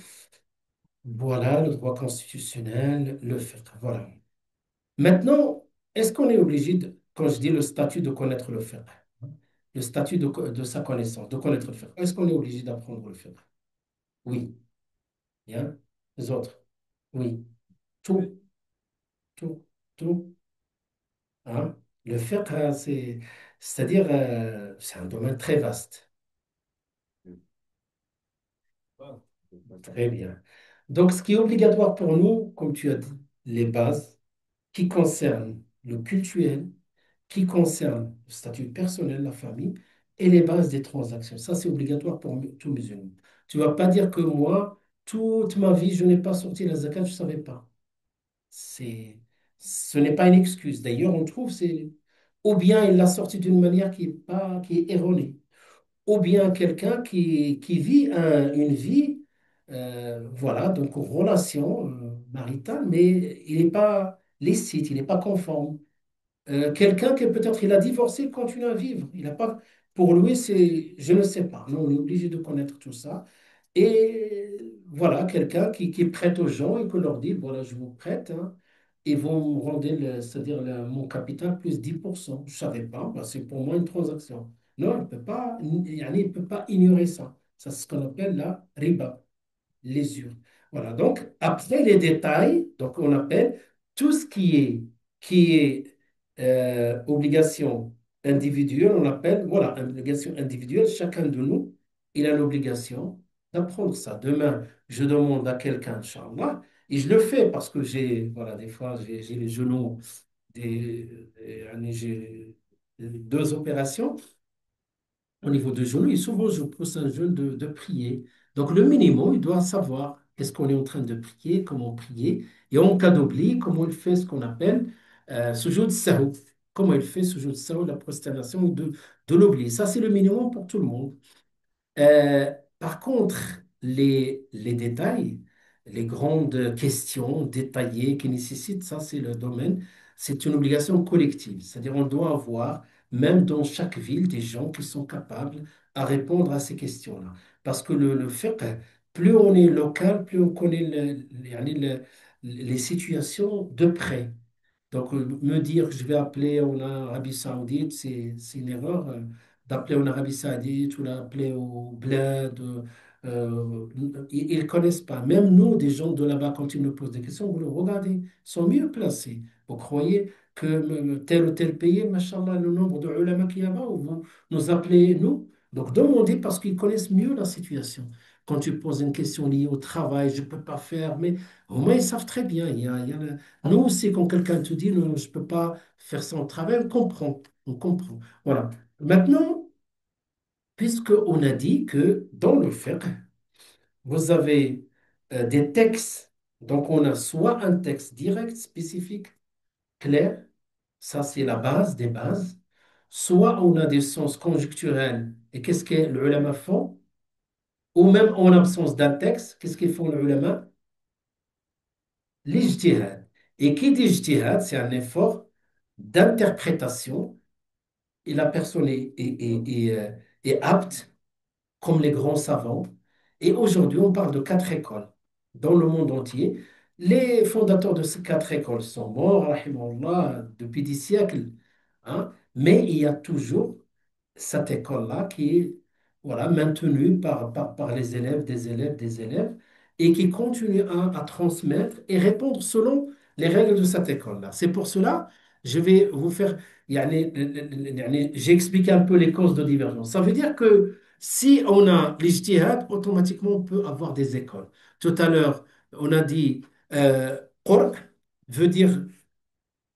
S1: Voilà, le droit constitutionnel, le fait. Voilà. Maintenant, est-ce qu'on est obligé de, quand je dis le statut de connaître le fait, le statut de sa connaissance, de connaître le fait, est-ce qu'on est obligé d'apprendre le fait? Oui. Bien. Les autres? Oui. Tout, tout, tout. Hein. Le fiqh, hein, c'est-à-dire, c'est un domaine très vaste. Très bien. Donc, ce qui est obligatoire pour nous, comme tu as dit, les bases qui concernent le cultuel, qui concernent le statut personnel, la famille, et les bases des transactions. Ça, c'est obligatoire pour tout musulman. Tu ne vas pas dire que moi, toute ma vie, je n'ai pas sorti la zakat, je ne savais pas. C'est, ce n'est pas une excuse. D'ailleurs, on trouve, c'est, ou bien il l'a sorti d'une manière qui est pas, qui est erronée, ou bien quelqu'un qui vit une vie, voilà, donc en relation maritale, mais il n'est pas licite, il n'est pas conforme. Quelqu'un qui peut-être il a divorcé, il continue à vivre. Il a pas, pour lui, c'est, je ne sais pas. Non, on est obligé de connaître tout ça. Et voilà, quelqu'un qui prête aux gens et que leur dit, voilà, je vous prête, hein, et vous me rendez, c'est-à-dire mon capital plus 10%. Je ne savais pas, bah, c'est pour moi une transaction. Non, il ne peut pas, yani, il peut pas ignorer ça. Ça, c'est ce qu'on appelle la riba, l'usure. Voilà, donc après les détails, donc on appelle tout ce qui est obligation individuelle, on appelle, voilà, obligation individuelle, chacun de nous, il a l'obligation d'apprendre ça. Demain, je demande à quelqu'un, Inch'Allah, et je le fais parce que j'ai, voilà, des fois, j'ai les genoux, j'ai deux opérations au niveau de genou, et souvent je pousse un jeune de prier. Donc le minimum, il doit savoir qu'est-ce qu'on est en train de prier, comment prier, et en cas d'oubli, comment il fait ce qu'on appelle sujoud sahou. Comment il fait sujoud sahou, la prosternation de l'oubli. Ça, c'est le minimum pour tout le monde. Par contre, les détails, les grandes questions détaillées qui nécessitent, ça, c'est le domaine c'est une obligation collective. C'est-à-dire on doit avoir, même dans chaque ville, des gens qui sont capables à répondre à ces questions-là. Parce que le fiqh, plus on est local, plus on connaît les situations de près. Donc, me dire que je vais appeler en Arabie Saoudite, c'est une erreur. D'appeler en Arabie Saoudite ou d'appeler au Bled, ils ne connaissent pas. Même nous, des gens de là-bas, quand ils nous posent des questions, vous le regardez, ils sont mieux placés. Vous croyez que tel ou tel pays, machallah, le nombre de ulama qu'il y a là, ou vous nous appelez nous? Donc, demandez parce qu'ils connaissent mieux la situation. Quand tu poses une question liée au travail, je ne peux pas faire, mais au moins ils savent très bien. Nous aussi, quand quelqu'un te dit, non, je ne peux pas faire son travail, on comprend. On comprend. Voilà. Maintenant, puisqu'on a dit que dans le fiqh, vous avez des textes, donc on a soit un texte direct, spécifique, clair, ça c'est la base des bases, soit on a des sens conjecturels, et qu'est-ce que les ulama font? Ou même en absence d'un texte, qu'est-ce qu'ils font les ulama? L'ijtihad. Et qui dit ijtihad, c'est un effort d'interprétation et la personne est apte, comme les grands savants. Et aujourd'hui, on parle de quatre écoles dans le monde entier. Les fondateurs de ces quatre écoles sont morts, rahimahullah, depuis des siècles, hein. Mais il y a toujours cette école-là qui est voilà, maintenue par les élèves, des élèves, des élèves, et qui continue à transmettre et répondre selon les règles de cette école-là. C'est pour cela, je vais vous faire, j'ai expliqué un peu les causes de divergence. Ça veut dire que si on a l'ijtihad, automatiquement on peut avoir des écoles. Tout à l'heure, on a dit qurb veut dire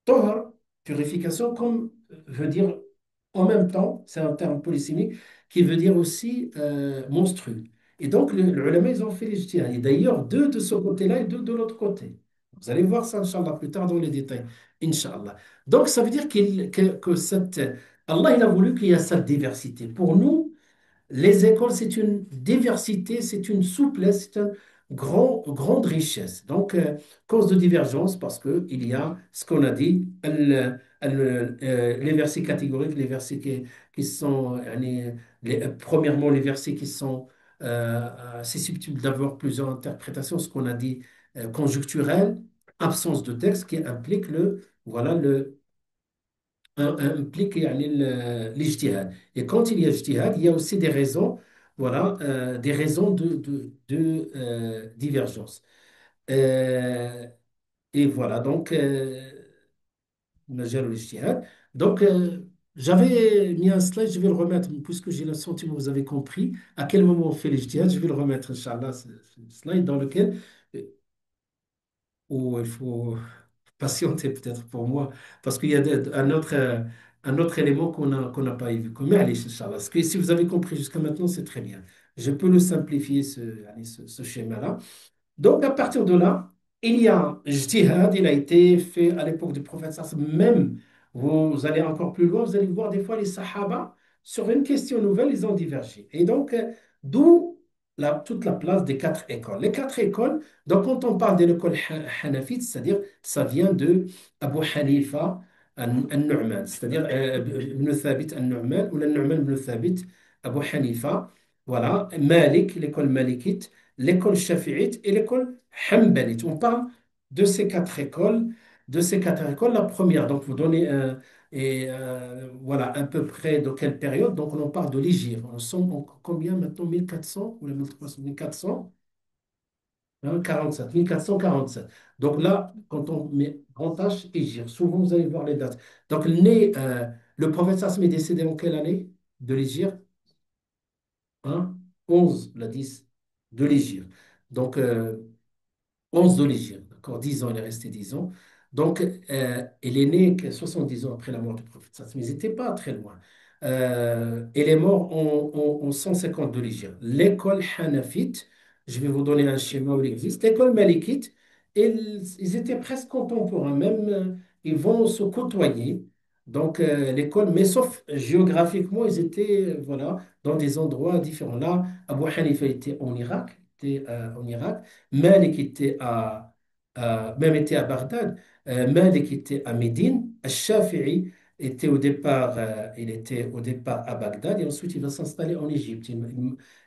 S1: Tohar, purification, comme veut dire en même temps, c'est un terme polysémique qui veut dire aussi monstrueux. Et donc, les ulama, ils ont fait l'ijtihad. Et d'ailleurs, deux de ce côté-là et deux de l'autre côté. Vous allez voir ça, Inch'Allah, plus tard dans les détails. Inch'Allah. Donc, ça veut dire que Allah, il a voulu qu'il y ait cette diversité. Pour nous, les écoles, c'est une diversité, c'est une souplesse, c'est une grande richesse. Donc, cause de divergence, parce qu'il y a ce qu'on a dit, les versets catégoriques, les versets qui sont, premièrement, les versets qui sont susceptibles d'avoir plusieurs interprétations, ce qu'on a dit conjoncturel, absence de texte qui implique voilà, implique l'ijtihad. Et quand il y a ijtihad, il y a aussi des raisons, voilà, des raisons de divergence. Euh, et voilà, donc, majeur l'ijtihad. Donc, j'avais mis un slide, je vais le remettre, puisque j'ai le sentiment que vous avez compris à quel moment on fait l'ijtihad, je vais le remettre, Inch'Allah, ce slide dans lequel, où il faut patienter peut-être pour moi, parce qu'il y a un autre élément qu'on n'a pas vu. Mais allez, Inch'Allah. Parce que si vous avez compris jusqu'à maintenant, c'est très bien. Je peux le simplifier, allez, ce schéma-là. Donc, à partir de là, il y a un jihad, il a été fait à l'époque du prophète. Même, vous allez encore plus loin, vous allez voir des fois les Sahaba, sur une question nouvelle, ils ont divergé. Et donc, d'où toute la place des quatre écoles. Les quatre écoles, donc quand on parle de l'école hanafite, c'est-à-dire ça vient de Abu Hanifa al-Nu'man, c'est-à-dire Ibn Thabit al-Nu'man ou al-Nu'man ibn Thabit, Abu Hanifa, voilà, Malik, l'école malikite, l'école shafi'ite et l'école hanbalite. On parle de ces quatre écoles. De ces quatre écoles, la première, donc vous donnez voilà à peu près de quelle période. Donc on en parle de l'Hégire. On sommes en combien maintenant? 1400 ou les 1300, 1400, hein, 47, 1447. Donc là, quand on met grand H, Hégire, souvent vous allez voir les dates. Donc le prophète Sassim est décédé en quelle année de l'Hégire? Hein? 11, la 10 de l'Hégire. Donc, 11 de l'Hégire, d'accord, 10 ans, il est resté 10 ans. Donc, il est né que 70 ans après la mort du prophète, mais ils n'étaient pas très loin. Il est mort en 150 de l'Hégire. L'école hanafite, je vais vous donner un schéma où il existe. L'école malikite, ils étaient presque contemporains, même ils vont se côtoyer. Donc, l'école, mais sauf géographiquement, ils étaient voilà, dans des endroits différents. Là, Abu Hanifa était en Irak, était en Irak. Malik était même était à Bagdad, Malik était à Médine, Al-Shafi'i était au départ, il était au départ à Bagdad et ensuite il va s'installer en Égypte.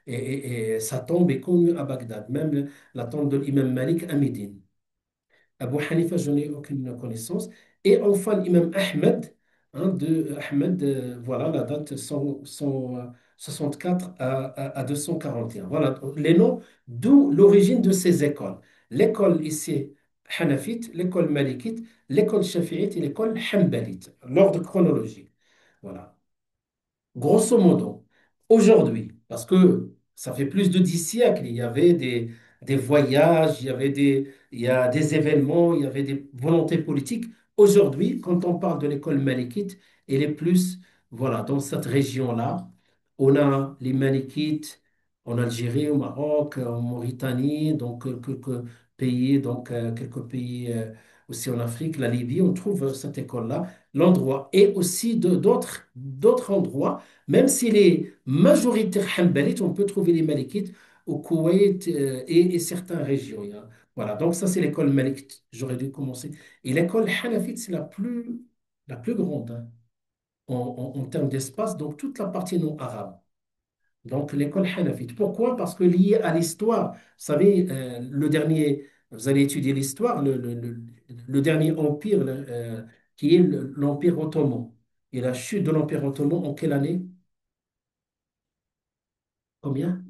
S1: Et sa tombe est connue à Bagdad, même la tombe de l'imam Malik à Médine. Abu Hanifa, je n'ai aucune connaissance. Et enfin, l'imam Ahmed, Ahmed, voilà la date 164 à 241. Voilà les noms, d'où l'origine de ces écoles. L'école ici, Hanafite, l'école Malikite, l'école Shafi'ite et l'école Hanbalite, l'ordre chronologique. Voilà. Grosso modo, aujourd'hui, parce que ça fait plus de 10 siècles, il y avait des voyages, il y a des événements, il y avait des volontés politiques. Aujourd'hui, quand on parle de l'école malikite, elle est plus, voilà, dans cette région-là. On a les Malikites en Algérie, au Maroc, en Mauritanie, donc quelques pays, quelques pays aussi en Afrique, la Libye, on trouve cette école-là, l'endroit, et aussi d'autres endroits, même s'il est majoritaire hanbalite, on peut trouver les Malikites au Koweït et certaines régions. Voilà, donc ça c'est l'école malikite, j'aurais dû commencer. Et l'école hanafite, c'est la plus grande hein, en termes d'espace, donc toute la partie non arabe. Donc l'école hanafite. Pourquoi? Parce que lié à l'histoire, vous savez, vous allez étudier l'histoire, le dernier empire qui est l'Empire ottoman. Et la chute de l'Empire ottoman en quelle année? Combien?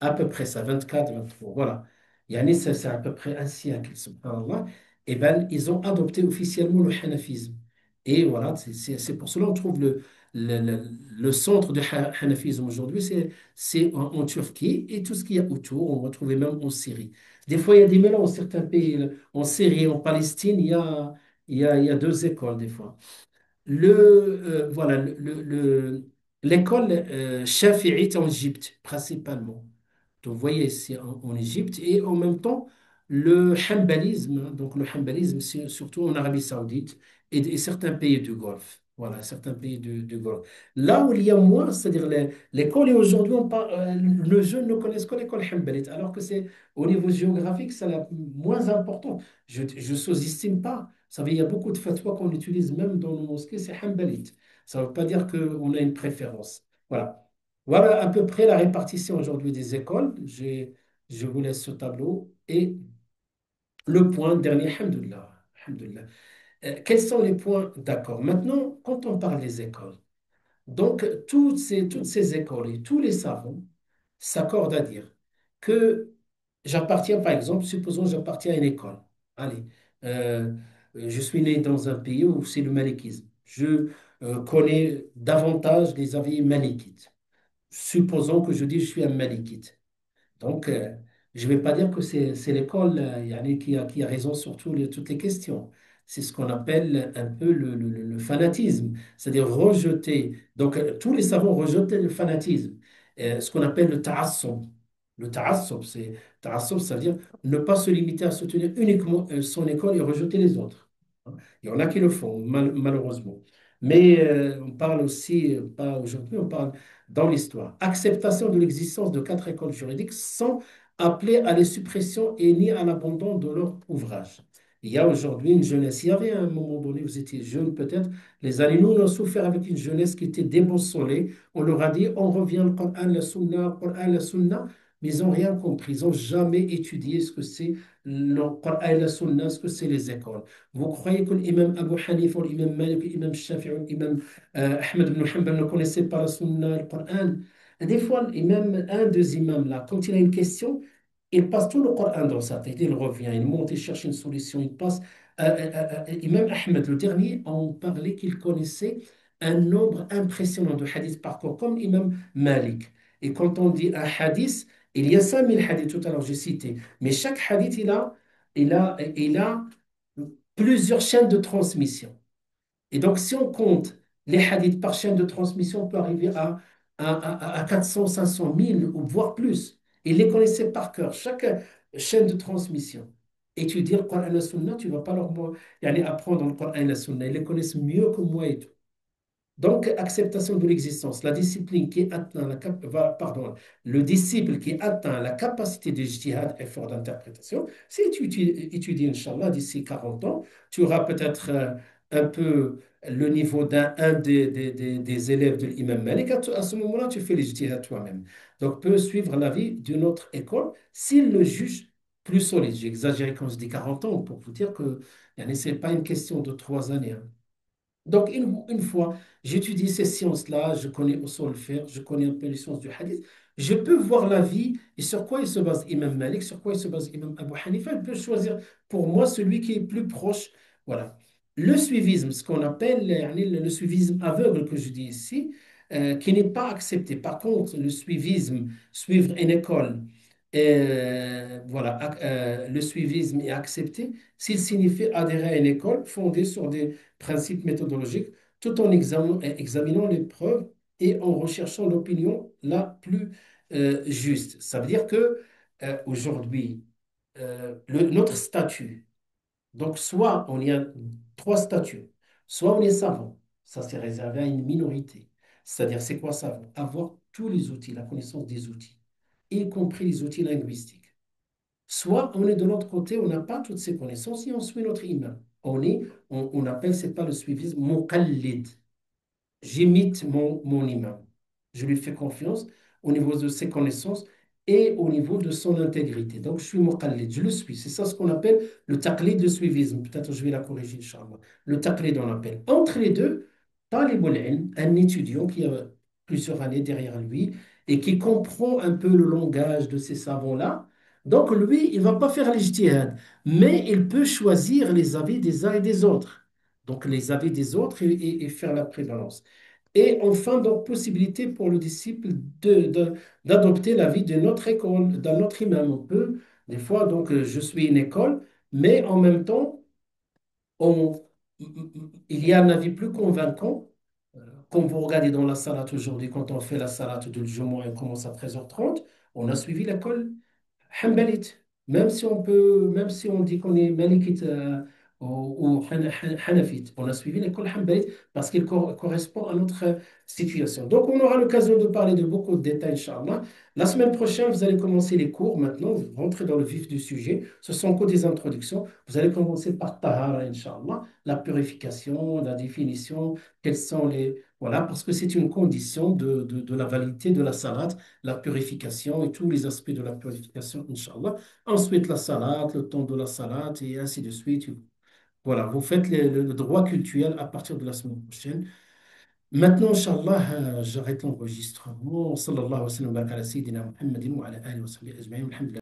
S1: À peu près ça, 24, 23, voilà. Yani, c'est à peu près un siècle, subhanallah. Et ben, ils ont adopté officiellement le hanafisme. Et voilà, c'est pour cela qu'on trouve le centre du hanafisme aujourd'hui, c'est en Turquie et tout ce qu'il y a autour, on va trouver même en Syrie. Des fois, il y a des mélanges, certains pays, en Syrie, en Palestine, il y a deux écoles des fois. Voilà, l'école shafi'ite en Égypte, principalement. Donc, vous voyez, c'est en Égypte. Et en même temps, le hanbalisme, hein, donc le hanbalisme, c'est surtout en Arabie Saoudite et certains pays du Golfe. Voilà, certains pays du Golfe. Là où il y a moins, c'est-à-dire l'école, et aujourd'hui, le jeune ne connaît que l'école hanbalite, alors que c'est au niveau géographique, c'est la moins important. Je ne sous-estime pas. Vous savez, il y a beaucoup de fatwas qu'on utilise même dans nos mosquées, c'est hanbalite. Ça ne veut pas dire qu'on a une préférence. Voilà. Voilà à peu près la répartition aujourd'hui des écoles. Je vous laisse ce tableau. Et le point dernier, alhamdoulilah. Alhamdoulilah. Quels sont les points d'accord? Maintenant, quand on parle des écoles, donc toutes ces écoles et tous les savants s'accordent à dire que j'appartiens, par exemple, supposons que j'appartiens à une école. Allez, euh, je suis né dans un pays où c'est le malikisme. Je connais davantage les avis malikites. Supposons que je dis je suis un malikite. Donc, je ne vais pas dire que c'est l'école yani, qui a raison sur toutes les questions. C'est ce qu'on appelle un peu le fanatisme, c'est-à-dire rejeter. Donc, tous les savants rejettent le fanatisme, ce qu'on appelle le ta'assub. Le ta'assub, ça veut dire ne pas se limiter à soutenir uniquement son école et rejeter les autres. Il y en a qui le font, malheureusement. Mais on parle aussi, pas aujourd'hui, on parle dans l'histoire. Acceptation de l'existence de 4 écoles juridiques sans appeler à les suppressions et ni à l'abandon de leur ouvrage. Il y a aujourd'hui une jeunesse. Il y avait à un moment donné, vous étiez jeune peut-être, les années, nous, on a souffert avec une jeunesse qui était déboussolée. On leur a dit, on revient au Coran, la Coran, la Sunna, mais ils n'ont rien compris. Ils n'ont jamais étudié ce que c'est le Coran, la Sunna, ce que c'est les écoles. Vous croyez que l'imam Abu Hanifa, l'imam Malik, l'imam Shafi'i, l'imam Ahmed ibn Hanbal ne connaissaient pas la Sunna, le Coran? Des fois, l'imam, un des imams, là, quand il a une question, il passe tout le Coran dans sa tête, il revient, il monte, il cherche une solution, il passe. Imam Ahmed, le dernier, on parlait qu'il connaissait un nombre impressionnant de hadiths par cœur, comme Imam Malik. Et quand on dit un hadith, il y a 5000 hadiths, tout à l'heure j'ai cité, mais chaque hadith, il a plusieurs chaînes de transmission. Et donc, si on compte les hadiths par chaîne de transmission, on peut arriver à 400, 500 000 ou voire plus. Ils les connaissaient par cœur, chaque chaîne de transmission. Étudier le Coran et la Sunna, tu ne vas pas leur yani, apprendre le Coran et la Sunna. Ils les connaissent mieux que moi et tout. Donc, acceptation de l'existence. La discipline qui atteint pardon, le disciple qui atteint la capacité de jihad, effort d'interprétation, si tu étudies, Inch'Allah, d'ici 40 ans, tu auras peut-être un peu le niveau un des élèves de l'imam Malik. À ce moment-là, tu fais les jihad toi-même. Donc, peut suivre l'avis d'une autre école s'il le juge plus solide. J'ai exagéré quand je dis 40 ans pour vous dire que ce n'est pas une question de 3 années, hein. Donc, une fois j'étudie ces sciences-là, je connais au le faire, je connais un peu les sciences du hadith, je peux voir la vie et sur quoi il se base Imam Malik, sur quoi il se base Imam Abu Hanifa, je peux choisir pour moi celui qui est plus proche. Voilà. Le suivisme, ce qu'on appelle le suivisme aveugle que je dis ici, qui n'est pas accepté. Par contre, le suivisme, suivre une école, le suivisme est accepté s'il signifie adhérer à une école fondée sur des principes méthodologiques, tout en examinant les preuves et en recherchant l'opinion la plus juste. Ça veut dire que aujourd'hui, notre statut, donc soit on y a trois statuts, soit on est savant, ça c'est réservé à une minorité. C'est-à-dire, c'est quoi savant? Avoir tous les outils, la connaissance des outils, y compris les outils linguistiques. Soit on est de l'autre côté, on n'a pas toutes ces connaissances et on suit notre imam. On appelle, c'est pas le suivisme, muqallid. J'imite mon imam. Je lui fais confiance au niveau de ses connaissances et au niveau de son intégrité. Donc, je suis muqallid, je le suis. C'est ça ce qu'on appelle le taqlid, le suivisme. Peut-être je vais la corriger, Inch'Allah. Le taqlid, on appelle. Entre les deux, talibul ilm, un étudiant qui a plusieurs années derrière lui et qui comprend un peu le langage de ces savants-là. Donc, lui, il ne va pas faire l'ijtihad, mais il peut choisir les avis des uns et des autres. Donc, les avis des autres et faire la prévalence. Et enfin, donc, possibilité pour le disciple d'adopter l'avis de notre école, d'un autre imam. On peut, des fois, donc, je suis une école, mais en même temps, on- il y a un avis plus convaincant. Comme vous regardez dans la salade aujourd'hui, quand on fait la salade de Jumu'ah, elle commence à 13h30, on a suivi l'école Hanbalite. Même si on dit qu'on est Malikite ou Hanafite, on a suivi l'école Hanbalite parce qu'elle correspond à notre situation. Donc, on aura l'occasion de parler de beaucoup de détails, Inch'Allah. La semaine prochaine, vous allez commencer les cours. Maintenant, vous rentrez dans le vif du sujet. Ce sont que des introductions. Vous allez commencer par Tahara, Inch'Allah, la purification, la définition, quels sont les... Voilà, parce que c'est une condition de la validité de la salat, la purification et tous les aspects de la purification, Inch'Allah. Ensuite, la salade, le temps de la salade et ainsi de suite. Voilà, vous faites le droit cultuel à partir de la semaine prochaine. Maintenant, Inch'Allah, j'arrête l'enregistrement. Sallallahu alayhi wa sallam wa baraka ala sayyidina Muhammadin wa ala alihi wa sahbihi ajma'in. Alhamdulillah.